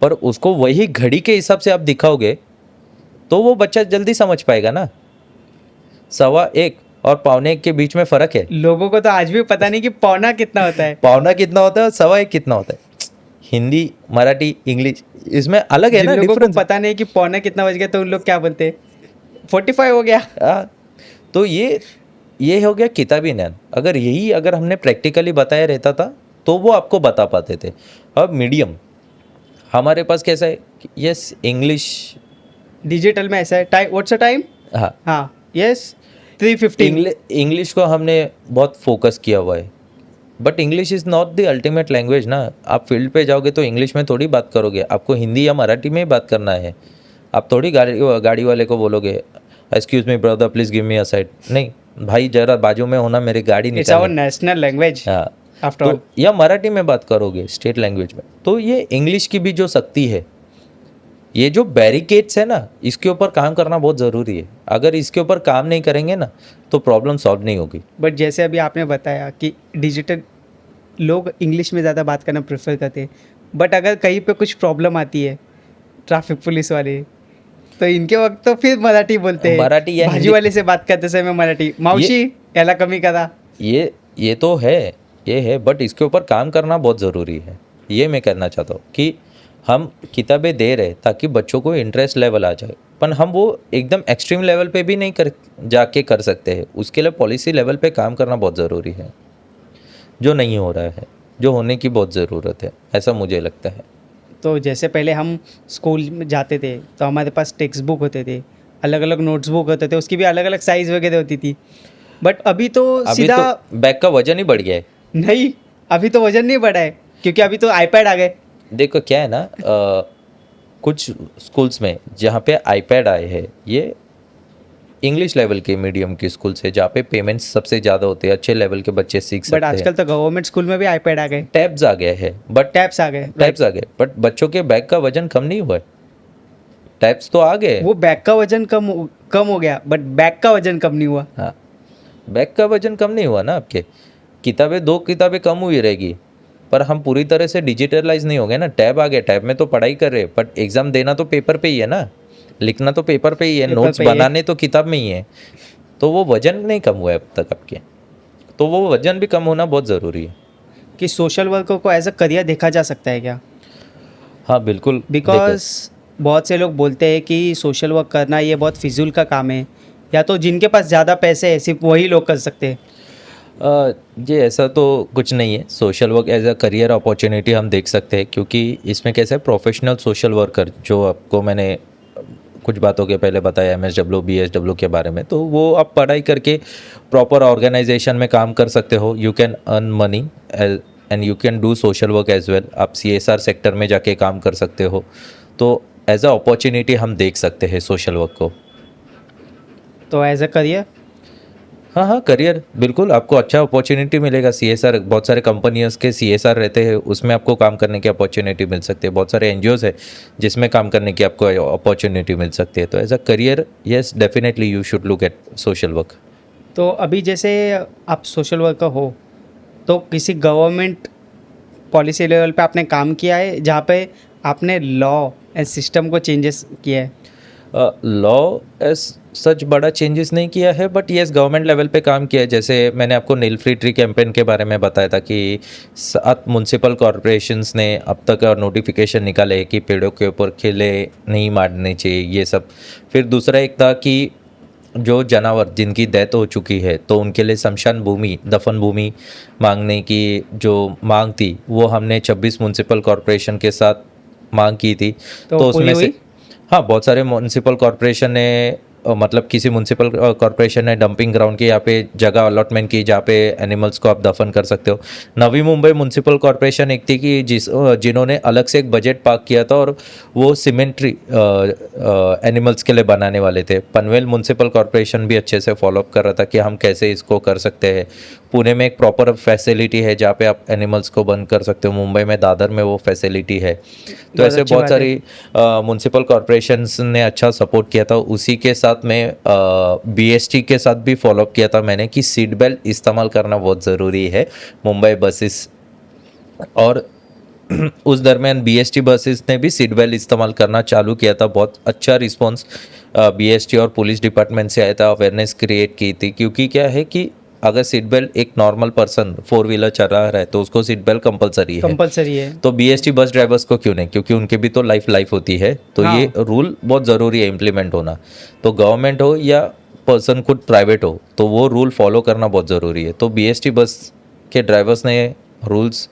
A: पर उसको वही घड़ी के हिसाब से आप दिखाओगे तो वो बच्चा जल्दी समझ पाएगा ना. 1:15 और 1:45 के बीच में फ़र्क है.
B: लोगों को तो आज भी पता नहीं कि पौना कितना होता है.
A: पौना कितना होता है और 1:15 कितना होता है. हिंदी, मराठी, इंग्लिश, इसमें अलग है
B: जिन
A: ना
B: लोगों को
A: डिफरेंस.
B: पता नहीं कि पौना कितना बज गया तो उन लोग क्या बोलते हैं, 45 हो गया.
A: हाँ, तो ये हो गया किताबी ज्ञान. अगर हमने प्रैक्टिकली बताया रहता था तो वो आपको बता पाते थे. अब मीडियम हमारे पास कैसा है, यस इंग्लिश.
B: डिजिटल में ऐसा है, टाइम व्हाट्स द टाइम.
A: हाँ,
B: हाँ, यस 3:15.
A: इंग्लिश को हमने बहुत फोकस किया हुआ है, but English is not the ultimate language ना. आप फील्ड पे जाओगे तो इंग्लिश में थोड़ी बात करोगे, आपको हिंदी या मराठी में ही बात करना है. आप थोड़ी गाड़ी वाले को बोलोगे excuse me brother please give me a side, नहीं भाई जरा बाजू में होना, मेरी गाड़ी
B: इट्स आवर
A: निकालनी।
B: नेशनल लैंग्वेज
A: हाँ,
B: आफ्टर
A: तो
B: ऑल।
A: या मराठी में बात करोगे स्टेट लैंग्वेज में, तो ये इंग्लिश की भी जो शक्ति है, ये जो बैरिकेड्स है ना, इसके ऊपर काम करना बहुत ज़रूरी है। अगर इसके ऊपर काम नहीं करेंगे ना तो प्रॉब्लम सॉल्व नहीं होगी।
B: बट जैसे अभी आपने बताया कि डिजिटल लोग इंग्लिश में ज़्यादा बात करना प्रेफर करते हैं, बट अगर कहीं पे कुछ प्रॉब्लम आती है ट्रैफिक पुलिस वाले, तो इनके वक्त तो फिर मराठी बोलते हैं।
A: मराठी या
B: भाजी
A: हिंदी-
B: वाले से बात करते समय मराठी, मावशी याला कमी करा।
A: ये तो है, ये है, बट इसके ऊपर काम करना बहुत ज़रूरी है। ये मैं कहना चाहता हूँ कि हम किताबें दे रहे ताकि बच्चों को इंटरेस्ट लेवल आ जाए, पर हम वो एकदम एक्सट्रीम लेवल पे भी नहीं कर सकते हैं। उसके लिए पॉलिसी लेवल पे काम करना बहुत ज़रूरी है, जो नहीं हो रहा है, जो होने की बहुत ज़रूरत है, ऐसा मुझे लगता है।
B: तो जैसे पहले हम स्कूल में जाते थे तो हमारे पास टेक्स्ट बुक होते थे, अलग अलग नोट्स बुक होते थे, उसकी भी अलग अलग साइज़ वगैरह होती थी। बट अभी तो
A: अभी
B: सीधा
A: तो बैग का वजन ही बढ़ गया है।
B: नहीं, अभी तो वजन नहीं बढ़ा है क्योंकि अभी तो आईपैड आ गए।
A: देखो क्या है ना, कुछ स्कूल्स में जहाँ पे आईपैड आए हैं, ये इंग्लिश लेवल के मीडियम के स्कूल से, जहाँ पे पेमेंट्स सबसे ज़्यादा होते हैं, अच्छे लेवल के बच्चे सीख
B: बट
A: सकते हैं।
B: आजकल तो गवर्नमेंट स्कूल में भी आईपैड आ गए,
A: टैब्स आ गए हैं, बट
B: टैब्स आ गए।
A: टैब्स आ गए, बट बच्चों के बैग का वजन कम नहीं हुआ है। टैब्स तो आ गए,
B: वो बैग का वजन कम हो गया, बट बैग का वजन कम नहीं हुआ।
A: हाँ, बैग का वजन कम नहीं हुआ ना आपके। किताबें, 2 किताबें कम हुई रहेगी, पर हम पूरी तरह से डिजिटलाइज नहीं हो गए ना। टैब आ गए, टैब में तो पढ़ाई कर रहे हैं, बट एग्ज़ाम देना तो पेपर पे ही है ना, लिखना तो पेपर पे ही है,
B: पेपर
A: नोट्स
B: पे ही है।
A: बनाने तो किताब में ही है। तो वो वजन नहीं कम हुआ है अब तक आपके, तो वो वजन भी कम होना बहुत ज़रूरी है।
B: कि सोशल वर्कर को एज अ करियर देखा जा सकता है क्या?
A: हाँ बिल्कुल,
B: बिकॉज बहुत से लोग बोलते हैं कि सोशल वर्क करना ये बहुत फिजूल का काम है, या तो जिनके पास ज़्यादा पैसे हैं सिर्फ वही लोग कर सकते हैं।
A: ये ऐसा तो कुछ नहीं है। Social work as a career opportunity हम देख सकते हैं, क्योंकि इसमें कैसे है, प्रोफेशनल सोशल वर्कर जो आपको मैंने कुछ बातों के पहले बताया, MSW BSW के बारे में, तो वो आप पढ़ाई करके प्रॉपर ऑर्गेनाइजेशन में काम कर सकते हो। You can earn money and you can do social work as well. आप CSR सेक्टर में जाके काम कर सकते हो, तो एज अ अपॉर्चुनिटी हम देख सकते हैं सोशल वर्क को।
B: तो एज अ करियर
A: हाँ हाँ, करियर बिल्कुल, आपको अच्छा अपॉर्चुनिटी मिलेगा। CSR, बहुत सारे कंपनियों के CSR रहते हैं, उसमें आपको काम करने की अपॉर्चुनिटी मिल सकती है। बहुत सारे NGOs है जिसमें काम करने की आपको अपॉर्चुनिटी मिल सकती है। तो as a career, yes definitely you should look at social work.
B: तो अभी जैसे आप सोशल वर्कर हो, तो किसी गवर्नमेंट पॉलिसी लेवल पे आपने काम किया है जहाँ पे आपने लॉ एंड सिस्टम को चेंजेस किया है?
A: लॉ एज सच बड़ा चेंजेस नहीं किया है, बट येस गवर्नमेंट लेवल पे काम किया है। जैसे मैंने आपको नील फ्री ट्री कैंपेन के बारे में बताया था कि 7 म्यूनसिपल कॉरपोरेशंस ने अब तक नोटिफिकेशन निकाले कि पेड़ों के ऊपर खिले नहीं मारने चाहिए, ये सब। फिर दूसरा एक था कि जो जानवर जिनकी डेथ हो चुकी है, तो उनके लिए शमशान भूमि, दफन भूमि मांगने की जो मांग थी, वो हमने 26 म्यूनसिपल कॉरपोरेशन के साथ मांग की थी।
B: तो
A: तो
B: पूरी
A: उसमें से
B: हुई?
A: हाँ, बहुत सारे म्यूनसिपल कॉरपोरेशन ने मतलब किसी म्यूनसिपल कॉरपोरेशन ने डंपिंग ग्राउंड की यहाँ पे जगह अलॉटमेंट की जहाँ पे एनिमल्स को आप दफन कर सकते हो। नवी मुंबई म्यूनसिपल कॉरपोरेशन एक थी कि जिन्होंने अलग से एक बजट पास किया था और वो सीमेंट्री एनिमल्स के लिए बनाने वाले थे। पनवेल म्यूनसिपल कॉरपोरेशन भी अच्छे से फॉलोअप कर रहा था कि हम कैसे इसको कर सकते हैं। पुणे में एक प्रॉपर फैसिलिटी है जहाँ पे आप एनिमल्स को बंद कर सकते हो। मुंबई में दादर में वो फैसिलिटी है। तो ऐसे
B: अच्छी
A: बहुत
B: बात है।
A: सारी म्यूनसिपल कॉरपोरेशंस ने अच्छा सपोर्ट किया था। उसी के साथ में BST के साथ भी फॉलोअप किया था मैंने कि सीट बेल्ट इस्तेमाल करना बहुत ज़रूरी है मुंबई बसेस। और उस दरमियान BST बसेस ने भी सीट बेल्ट इस्तेमाल करना चालू किया था। बहुत अच्छा रिस्पॉन्स BST और पुलिस डिपार्टमेंट से आया था, अवेयरनेस क्रिएट की थी। क्योंकि क्या है कि अगर सीट बेल्ट एक नॉर्मल पर्सन 4 व्हीलर चला रहा है तो उसको सीट बेल्ट कंपलसरी है।
B: कंपलसरी है।
A: तो BST बस ड्राइवर्स को क्यों नहीं, क्योंकि उनके भी तो लाइफ होती है। तो
B: हाँ।
A: ये रूल बहुत ज़रूरी है इम्प्लीमेंट होना। तो गवर्नमेंट हो या पर्सन खुद प्राइवेट हो, तो वो रूल फॉलो करना बहुत ज़रूरी है। तो BST बस के ड्राइवर्स ने रूल्स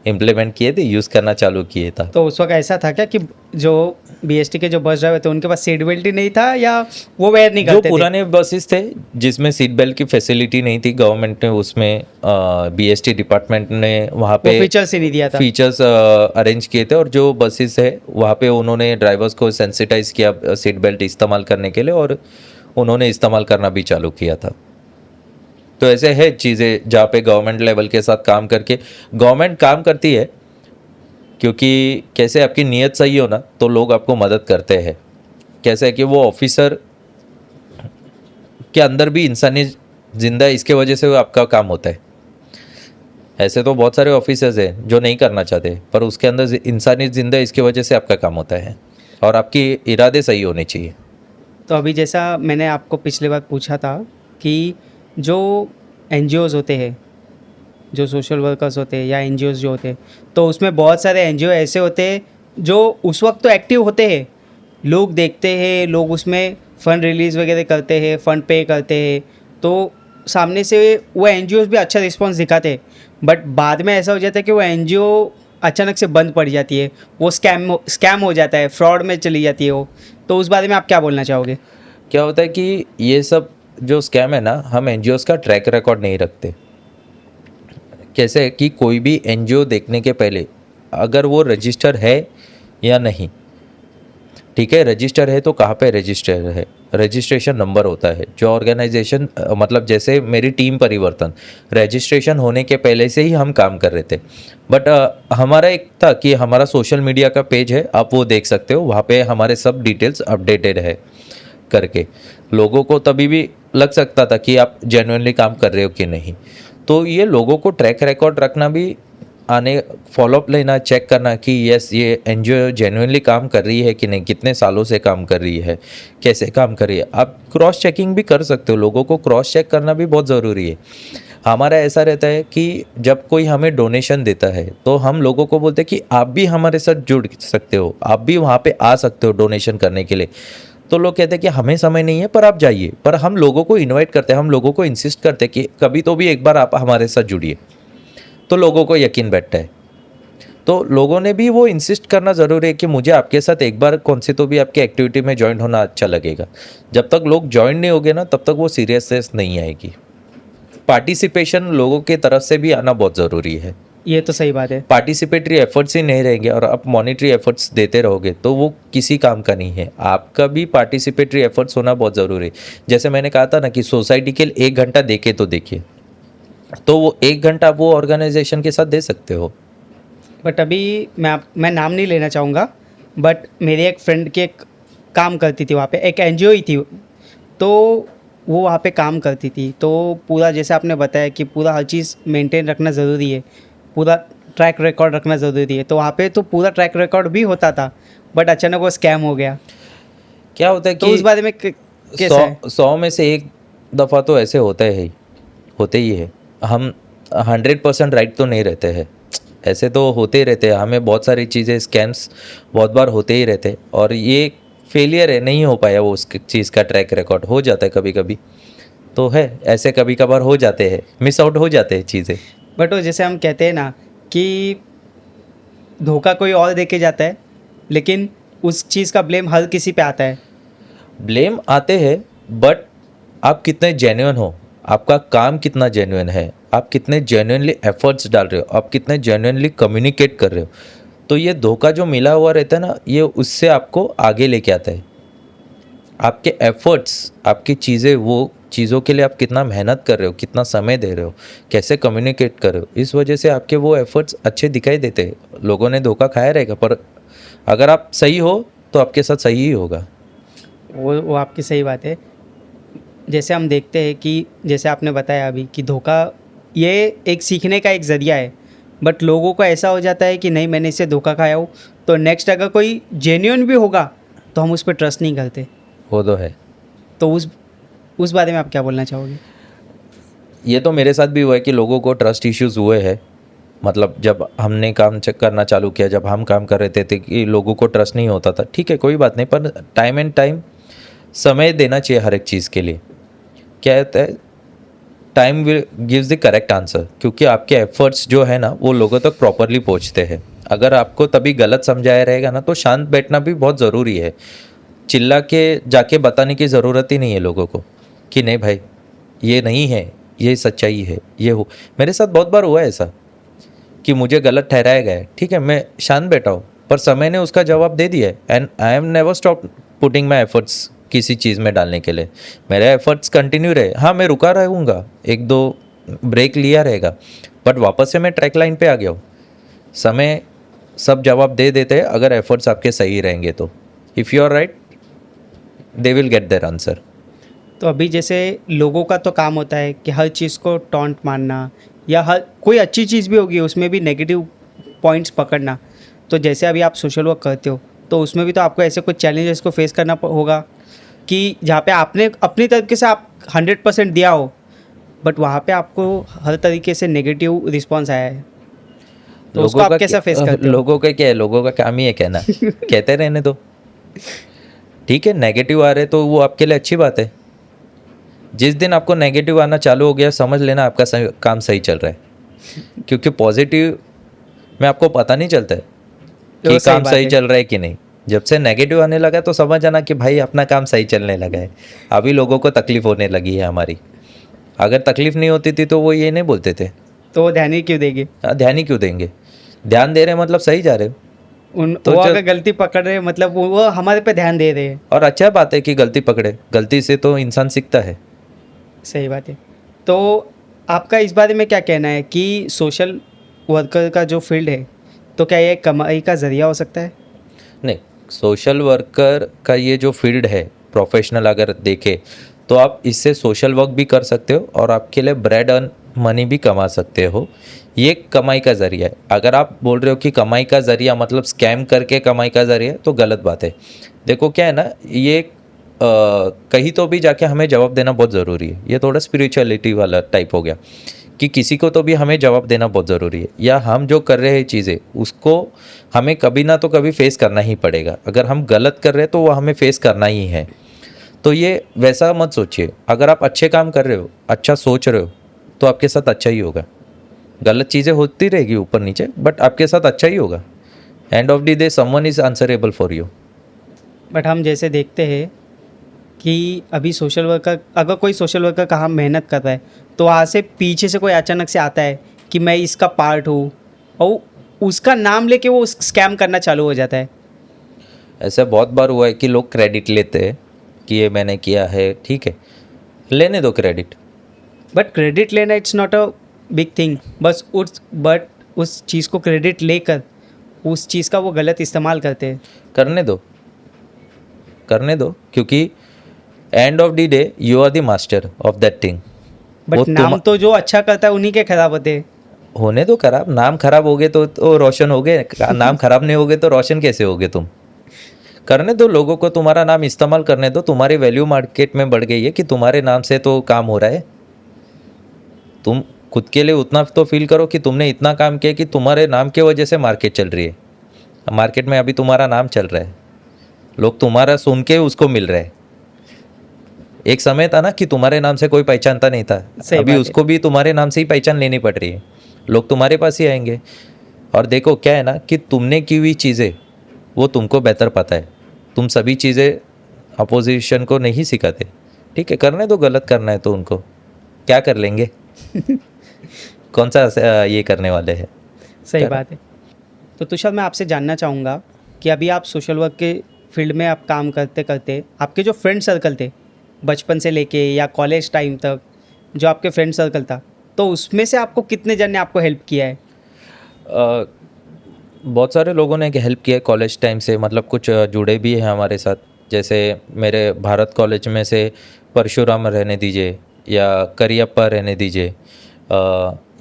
A: इम्प्लीमेंट किए थे, यूज़ करना चालू किए था।
B: तो उस वक्त ऐसा था क्या कि जो बीएसटी के जो बस ड्राइवर थे उनके पास सीट बेल्ट ही नहीं था या वो वेयर नहीं
A: जो
B: करते थे?
A: पुराने बसेस थे जिसमें सीट बेल्ट की फैसिलिटी नहीं थी, गवर्नमेंट ने उसमें बीएसटी डिपार्टमेंट ने वहाँ
B: वो
A: पे
B: फीचर्स ही नहीं दिया था।
A: फीचर्स अरेंज किए थे, और जो बसेस है वहाँ पे उन्होंने ड्राइवर्स को सेंसिटाइज किया सीट बेल्ट इस्तेमाल करने के लिए, और उन्होंने इस्तेमाल करना भी चालू किया था। तो ऐसे है चीज़ें जहाँ पे गवर्नमेंट लेवल के साथ काम करके गवर्नमेंट काम करती है, क्योंकि कैसे आपकी नीयत सही हो ना तो लोग आपको मदद करते हैं। कैसे है कि वो ऑफिसर के अंदर भी इंसानी जिंदा है, इसके वजह से वो आपका काम होता है। ऐसे तो बहुत सारे ऑफिसर्स हैं जो नहीं करना चाहते, पर उसके अंदर इंसानी जिंदा है, इसके वजह से आपका काम होता है, और आपकी इरादे सही होने चाहिए।
B: तो अभी जैसा मैंने आपको पिछली बार पूछा था कि जो एनजीओज़ होते हैं, जो सोशल वर्कर्स होते हैं या एनजीओज़ जो होते हैं, तो उसमें बहुत सारे एनजीओ ऐसे होते हैं जो उस वक्त तो एक्टिव होते हैं, लोग देखते हैं, लोग उसमें फ़ंड रिलीज़ वगैरह करते हैं, फ़ंड पे करते हैं, तो सामने से वो एनजीओज़ भी अच्छा रिस्पॉन्स दिखाते हैं। बट बाद में ऐसा हो जाता है कि वो एनजीओ अचानक से बंद पड़ जाती है, वो स्कैम हो जाता है, फ्रॉड में चली जाती है वो। तो उस बारे में आप क्या बोलना चाहोगे?
A: क्या होता है कि ये सब जो स्कैम है ना, हम एनजीओज़ का ट्रैक रिकॉर्ड नहीं रखते। कैसे है कि कोई भी एनजीओ देखने के पहले अगर वो रजिस्टर है या नहीं, ठीक है, रजिस्टर है तो कहाँ पे रजिस्टर है, रजिस्ट्रेशन नंबर होता है। जो ऑर्गेनाइजेशन मतलब जैसे मेरी टीम परिवर्तन, रजिस्ट्रेशन होने के पहले से ही हम काम कर रहे थे। बट हमारा एक था कि हमारा सोशल मीडिया का पेज है, आप वो देख सकते हो, वहाँ पे हमारे सब डिटेल्स अपडेटेड है करके। लोगों को तभी भी लग सकता था कि आप जेन्युइनली काम कर रहे हो कि नहीं। तो ये लोगों को ट्रैक रिकॉर्ड रखना भी, आने फॉलोअप लेना, चेक करना कि यस ये एनजीओ जेन्युइनली काम कर रही है कि नहीं, कितने सालों से काम कर रही है, कैसे काम कर रही है। आप क्रॉस चेकिंग भी कर सकते हो, लोगों को क्रॉस चेक करना भी बहुत ज़रूरी है। हमारा ऐसा रहता है कि जब कोई हमें डोनेशन देता है तो हम लोगों को बोलते हैं कि आप भी हमारे साथ जुड़ सकते हो, आप भी वहाँ पे आ सकते हो डोनेशन करने के लिए। तो लोग कहते हैं कि हमें समय नहीं है, पर आप जाइए। पर हम लोगों को इनवाइट करते हैं, हम लोगों को इंसिस्ट करते हैं कि कभी तो भी एक बार आप हमारे साथ जुड़िए, तो लोगों को यकीन बैठता है। तो लोगों ने भी वो इंसिस्ट करना ज़रूरी है कि मुझे आपके साथ एक बार कौन सी तो भी आपकी एक्टिविटी में ज्वाइन होना अच्छा लगेगा। जब तक लोग ज्वाइन नहीं होंगे ना, तब तक वो सीरियसनेस नहीं आएगी। पार्टिसिपेशन लोगों की तरफ से भी आना बहुत ज़रूरी है।
B: ये तो सही बात है।
A: पार्टिसिपेटरी एफर्ट्स ही नहीं रहेंगे और आप मॉनिटरी एफर्ट्स देते रहोगे तो वो किसी काम का नहीं है। आपका भी पार्टिसिपेटरी एफर्ट्स होना बहुत ज़रूरी है। जैसे मैंने कहा था ना कि सोसाइटी के लिए 1 घंटा देके तो देखिए, तो वो 1 घंटा आप वो ऑर्गेनाइजेशन के साथ दे सकते हो।
B: बट अभी मैं नाम नहीं लेना चाहूँगा, बट मेरी एक फ्रेंड की एक काम करती थी वहाँ पे, एक एनजीओ ही थी, तो वो वहाँ पे काम करती थी। तो पूरा जैसे आपने बताया कि पूरा हर चीज़ मेंटेन रखना ज़रूरी है, पूरा ट्रैक रिकॉर्ड रखना ज़रूरी है। तो वहाँ पे तो पूरा ट्रैक रिकॉर्ड भी होता था, बट अचानक वो स्कैम हो गया।
A: क्या होता है
B: तो
A: कि
B: उस बारे में कैसा है?
A: 100 में से एक दफ़ा तो ऐसे होता है ही, होते ही है। हम 100% राइट तो नहीं रहते हैं, ऐसे तो होते ही रहते हैं। हमें बहुत सारी चीज़ें, स्कैम्स बहुत बार होते ही रहते हैं, और ये फेलियर है, नहीं हो पाया वो उस चीज़ का ट्रैक रिकॉर्ड, हो जाता है कभी कभी। तो है ऐसे, कभी कभार हो जाते हैं, मिस आउट हो जाते हैं चीज़ें।
B: बट वो जैसे हम कहते हैं ना कि धोखा कोई और दे के जाता है, लेकिन उस चीज़ का ब्लेम हर किसी पे आता है।
A: ब्लेम आते हैं, बट आप कितने जेन्युइन हो, आपका काम कितना जेन्युइन है, आप कितने जेन्युइनली एफर्ट्स डाल रहे हो, आप कितने जेन्युइनली कम्युनिकेट कर रहे हो। तो ये धोखा जो मिला हुआ रहता है ना, ये उससे आपको आगे लेके आता है। आपके एफर्ट्स, आपकी चीज़ें, वो चीज़ों के लिए आप कितना मेहनत कर रहे हो, कितना समय दे रहे हो, कैसे कम्युनिकेट कर रहे हो, इस वजह से आपके वो एफर्ट्स अच्छे दिखाई देते हैं। लोगों ने धोखा खाया रहेगा, पर अगर आप सही हो तो आपके साथ सही ही होगा।
B: वो आपकी सही बात है। जैसे हम देखते हैं कि जैसे आपने बताया अभी कि धोखा ये एक सीखने का एक ज़रिया है, बट लोगों को ऐसा हो जाता है कि नहीं, मैंने इससे धोखा खाया हूँ, तो नेक्स्ट अगर कोई जेन्युइन भी होगा तो हम उस पर ट्रस्ट नहीं करते।
A: वो तो है।
B: तो उस बारे में आप क्या बोलना चाहोगे?
A: ये तो मेरे साथ भी हुआ है कि लोगों को ट्रस्ट इश्यूज हुए हैं। मतलब जब हमने काम चेक करना चालू किया, जब हम काम कर रहे थे कि लोगों को ट्रस्ट नहीं होता था। ठीक है, कोई बात नहीं, पर टाइम एंड टाइम समय देना चाहिए हर एक चीज़ के लिए। क्या होता है, time will gives the correct answer, क्योंकि आपके एफर्ट्स जो है ना वो लोगों तक प्रॉपरली पहुंचते हैं। अगर आपको तभी गलत समझाया रहेगा ना तो शांत बैठना भी बहुत ज़रूरी है। चिल्ला के जाके बताने की ज़रूरत ही नहीं है लोगों को कि नहीं भाई ये नहीं है, ये सच्चाई है, ये हो। मेरे साथ बहुत बार हुआ है ऐसा कि मुझे गलत ठहराया गया है, ठीक है, मैं शांत बैठा हूँ, पर समय ने उसका जवाब दे दिया है। And I am never stop putting my efforts किसी चीज़ में डालने के लिए। मेरे एफर्ट्स कंटिन्यू रहे, हाँ मैं रुका रहूँगा, एक दो ब्रेक लिया रहेगा, बट वापस से मैं ट्रैक लाइन पे आ गया हूँ। समय सब जवाब दे देते हैं अगर एफर्ट्स आपके सही रहेंगे तो। If you are right they will get their answer.
B: तो अभी जैसे लोगों का तो काम होता है कि हर चीज़ को टॉन्ट मारना, या हर कोई अच्छी चीज़ भी होगी उसमें भी नेगेटिव पॉइंट्स पकड़ना। तो जैसे अभी आप सोशल वर्क करते हो तो उसमें भी तो आपको ऐसे कुछ चैलेंजेस को फेस करना होगा कि जहाँ पे आपने अपनी तरीके से आप 100% दिया हो, बट वहाँ पे आपको हर तरीके से नेगेटिव रिस्पॉन्स आया है, तो उसको आप कैसा फेस करते हो?
A: लोगों का क्या है, लोगों का काम ही है कहना। कहते रहने दो, ठीक है। नेगेटिव आ रहे तो वो आपके लिए अच्छी बात है। जिस दिन आपको नेगेटिव आना चालू हो गया समझ लेना आपका काम सही चल रहा है, क्योंकि पॉजिटिव में आपको पता नहीं चलता है
B: तो
A: कि
B: सही
A: काम
B: बात
A: सही
B: है।
A: चल रहा है कि नहीं। जब से नेगेटिव आने लगा तो समझ जाना कि भाई अपना काम सही चलने लगा है। अभी लोगों को तकलीफ होने लगी है हमारी। अगर तकलीफ नहीं होती थी तो वो ये नहीं बोलते थे।
B: तो वो ध्यान ही क्यों देंगे?
A: ध्यान ही क्यों देंगे? ध्यान दे रहे हैं मतलब सही जा रहे हो।
B: उन
A: तो
B: वो
A: जब
B: अगर गलती पकड़ रहे हैं मतलब वो हमारे पे ध्यान दे रहे हैं।
A: और अच्छा बात है कि गलती पकड़े, गलती से तो इंसान सीखता है।
B: सही बात है। तो आपका इस बारे में क्या कहना है कि सोशल वर्कर का जो फील्ड है, तो क्या ये कमाई का ज़रिया हो सकता है?
A: नहीं, सोशल वर्कर का ये जो फील्ड है प्रोफेशनल अगर देखें तो आप इससे सोशल वर्क भी कर सकते हो और आपके लिए ब्रेड अर्न मनी भी कमा सकते हो। ये कमाई का ज़रिया है। अगर आप बोल रहे हो कि कमाई का ज़रिया मतलब स्कैम करके कमाई का ज़रिया है तो गलत बात है। देखो क्या है ना, ये कहीं तो भी जाके हमें जवाब देना बहुत ज़रूरी है। ये थोड़ा स्पिरिचुअलिटी वाला टाइप हो गया कि किसी को तो भी हमें जवाब देना बहुत ज़रूरी है, या हम जो कर रहे हैं चीज़ें उसको हमें कभी ना तो कभी फेस करना ही पड़ेगा। अगर हम गलत कर रहे हैं तो वो हमें फेस करना ही है। तो ये वैसा मत सोचिए। अगर आप अच्छे काम कर रहे हो, अच्छा सोच रहे हो, तो आपके साथ अच्छा ही होगा। गलत चीज़ें होती रहेगी ऊपर नीचे, बट आपके साथ अच्छा ही होगा। And of the day someone is answerable for you.
B: But हम जैसे देखते हैं कि अभी सोशल वर्कर, अगर कोई सोशल वर्कर का हम मेहनत कर रहा है तो वहाँ से पीछे से कोई अचानक से आता है कि मैं इसका पार्ट हूँ, और उसका नाम लेके वो स्कैम करना चालू हो जाता है।
A: ऐसा बहुत बार हुआ है कि लोग क्रेडिट लेते हैं कि ये मैंने किया है, ठीक है, लेने दो क्रेडिट।
B: बट क्रेडिट लेना it's not a big thing. उस चीज़ को क्रेडिट लेकर उस चीज़ का वो गलत इस्तेमाल करते हैं।
A: करने दो, करने दो, क्योंकि end of the day you are the master of that thing. वो
B: बट
A: तुम
B: नाम तो जो अच्छा करता है उन्हीं के खराब होते हैं।
A: होने दो खराब। नाम खराब हो गए तो रोशन हो गए। नाम खराब नहीं हो गए तो रोशन कैसे होगे तुम? करने दो लोगों को, तुम्हारा नाम इस्तेमाल करने दो। तुम्हारी वैल्यू मार्केट में बढ़ गई है कि तुम्हारे नाम से तो काम हो रहा है। तुम खुद के लिए उतना तो फील करो कि तुमने इतना काम किया कि तुम्हारे नाम की वजह से मार्केट चल रही है। मार्केट में अभी तुम्हारा नाम चल रहा है, लोग तुम्हारा सुन के उसको मिल रहा है। एक समय था ना कि तुम्हारे नाम से कोई पहचानता नहीं था।
B: सही
A: अभी
B: बात है।
A: उसको भी तुम्हारे नाम से ही पहचान लेनी पड़ रही है। लोग तुम्हारे पास ही आएंगे। और देखो क्या है ना कि तुमने की हुई चीज़ें वो तुमको बेहतर पता है। तुम सभी चीज़ें अपोजिशन को नहीं सिखाते, ठीक है, करने दो। गलत करना है तो उनको क्या कर लेंगे? कौन सा ये करने वाले हैं?
B: सही
A: कर-
B: बात है। तो तुषार, मैं आपसे जानना चाहूँगा कि अभी आप सोशल वर्क के फील्ड में आप काम करते करते आपके जो फ्रेंड सर्कल थे बचपन से लेके या कॉलेज टाइम तक, जो आपके फ्रेंड सर्कल था, तो उसमें से आपको कितने जन ने आपको हेल्प किया है?
A: अ, बहुत सारे लोगों ने हेल्प किया कॉलेज टाइम से, मतलब कुछ जुड़े भी हैं हमारे साथ। जैसे मेरे भारत कॉलेज में से परशुराम रहने दीजिए या करियप्पा रहने दीजिए,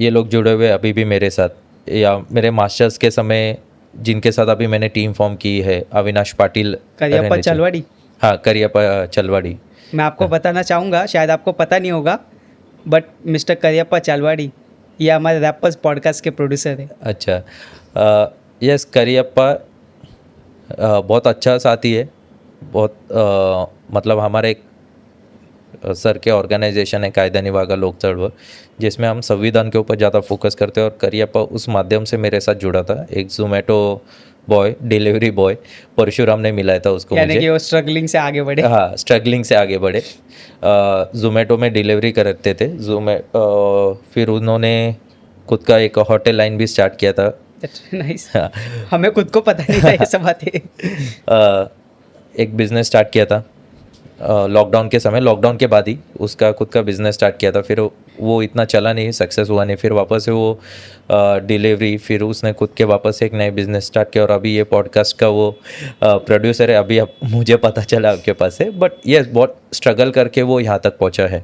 A: ये लोग जुड़े हुए अभी भी मेरे साथ। या मेरे मास्टर्स के समय जिनके साथ अभी मैंने टीम फॉर्म की है, अविनाश पाटिल
B: करियप्पा
A: रहने चाहिए।
B: चलवाड़ी।
A: हाँ, करियप्पा चलवाड़ी।
B: मैं आपको बताना चाहूँगा, शायद आपको पता नहीं होगा, बट मिस्टर करियप्पा चलवाड़ी ये हमारे रैपर्स पॉडकास्ट के प्रोड्यूसर है।
A: अच्छा, यस, करियप्पा बहुत अच्छा साथी है। बहुत मतलब हमारे सर के ऑर्गेनाइजेशन है कायदा निवागा लोक चळवळ, जिसमें हम संविधान के ऊपर ज़्यादा फोकस करते हैं और करियप्पा उस माध्यम से मेरे साथ जुड़ा था। एक Zomato boy, delivery boy Parshuram ने मिलाया था उसको
B: यानी कि
A: मुझे।
B: वो स्ट्रगलिंग से आगे बढ़े।
A: हाँ, स्ट्रगलिंग से आगे बढ़े। ज़ोमैटो में डिलीवरी करते थे। फिर उन्होंने खुद का एक होटल लाइन भी स्टार्ट किया था।
B: नाइस।
A: हाँ।
B: हमें खुद को पता नहीं था ये सब बातें।
A: एक बिज़नेस स्टार्ट किया था लॉकडाउन के समय, लॉकडाउन के बाद ही उसका खुद का बिज़नेस स्टार्ट किया था। फिर वो इतना चला नहीं, सक्सेस हुआ नहीं। फिर वापस से वो डिलीवरी, फिर उसने खुद के वापस से एक नए बिज़नेस स्टार्ट किया और अभी ये पॉडकास्ट का वो प्रोड्यूसर है। अभी अब मुझे पता चला आपके पास से, बट ये बहुत स्ट्रगल करके वो यहाँ तक पहुँचा है।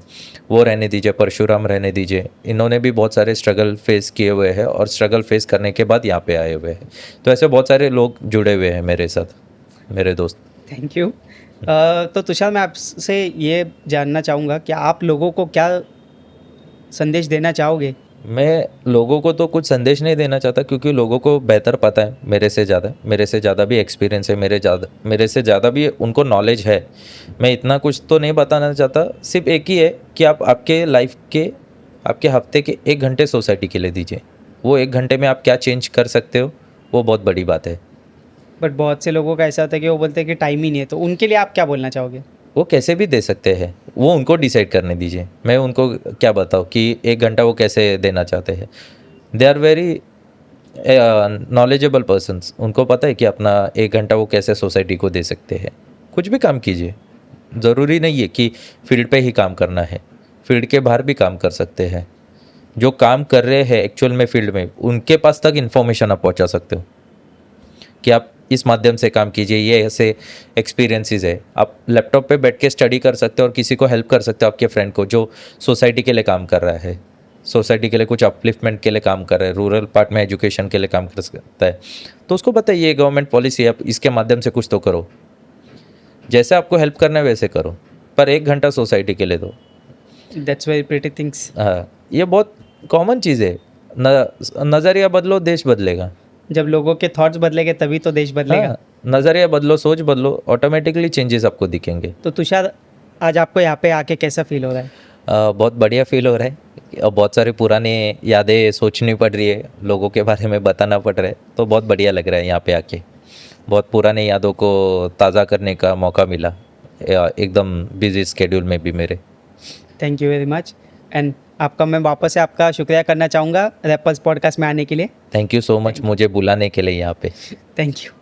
A: वो रहने दीजिए, परशुराम रहने दीजिए, इन्होंने भी बहुत सारे स्ट्रगल फेस किए हुए हैं और स्ट्रगल फेस करने के बाद यहाँ पे आए हुए हैं। तो ऐसे बहुत सारे लोग जुड़े हुए हैं मेरे साथ, मेरे दोस्त।
B: Thank you. तो तुषार, मैं आपसे ये जानना चाहूँगा कि आप लोगों को क्या संदेश देना चाहोगे?
A: मैं लोगों को तो कुछ संदेश नहीं देना चाहता, क्योंकि लोगों को बेहतर पता है मेरे से ज़्यादा भी एक्सपीरियंस है, मेरे से ज़्यादा भी उनको नॉलेज है। मैं इतना कुछ तो नहीं बताना चाहता। सिर्फ एक ही है कि आप आपके लाइफ के, आपके हफ्ते के 1 घंटे सोसाइटी के लिए दीजिए। वो 1 घंटे में आप क्या चेंज कर सकते हो, वो बहुत बड़ी बात है।
B: बट बहुत से लोगों का ऐसा होता है कि वो बोलते हैं कि टाइम ही नहीं है, तो उनके लिए आप क्या बोलना चाहोगे?
A: वो कैसे भी दे सकते हैं, वो उनको डिसाइड करने दीजिए। मैं उनको क्या बताऊँ कि 1 घंटा वो कैसे देना चाहते हैं। They are very knowledgeable persons, उनको पता है कि अपना 1 घंटा वो कैसे सोसाइटी को दे सकते हैं। कुछ भी काम कीजिए, ज़रूरी नहीं है कि फील्ड पे ही काम करना है, फील्ड के बाहर भी काम कर सकते हैं। जो काम कर रहे हैं एक्चुअल में फील्ड में, उनके पास तक इन्फॉर्मेशन आप पहुंचा सकते हो कि आप इस माध्यम से काम कीजिए, ये ऐसे एक्सपीरियंसेस है। आप लैपटॉप पे बैठ के स्टडी कर सकते हो और किसी को हेल्प कर सकते हो, आपके फ्रेंड को जो सोसाइटी के लिए काम कर रहा है, सोसाइटी के लिए कुछ अपलिफ्टमेंट के लिए काम कर रहा है, रूरल पार्ट में एजुकेशन के लिए काम कर सकता है। तो उसको बताइए गवर्नमेंट पॉलिसी है, आप इसके माध्यम से कुछ तो करो। जैसे आपको हेल्प करना है वैसे करो, पर 1 घंटा सोसाइटी के लिए दो।
B: That's very pretty things.
A: हाँ, ये बहुत कॉमन चीज़ है। नज़रिया बदलो, देश बदलेगा।
B: जब लोगों के थॉट्स बदलेंगे तभी तो देश बदलेगा।
A: हाँ, नज़रिया बदलो, सोच बदलो, ऑटोमेटिकली चेंजेस आपको दिखेंगे।
B: तो तुषार, आज आपको यहाँ पे आके कैसा फील हो रहा है?
A: बहुत बढ़िया फील हो रहा है। बहुत सारी पुरानी यादें सोचनी पड़ रही है, लोगों के बारे में बताना पड़ रहा है, तो बहुत बढ़िया लग रहा है यहाँ पे आके। बहुत पुरानी यादों को ताज़ा करने का मौका मिला एकदम बिजी स्केड्यूल में भी मेरे।
B: Thank you very much. And आपका मैं वापस से आपका शुक्रिया करना चाहूँगा रैपर्स पॉडकास्ट में आने के लिए।
A: थैंक यू सो मच मुझे बुलाने के लिए यहाँ पे।
B: Thank you.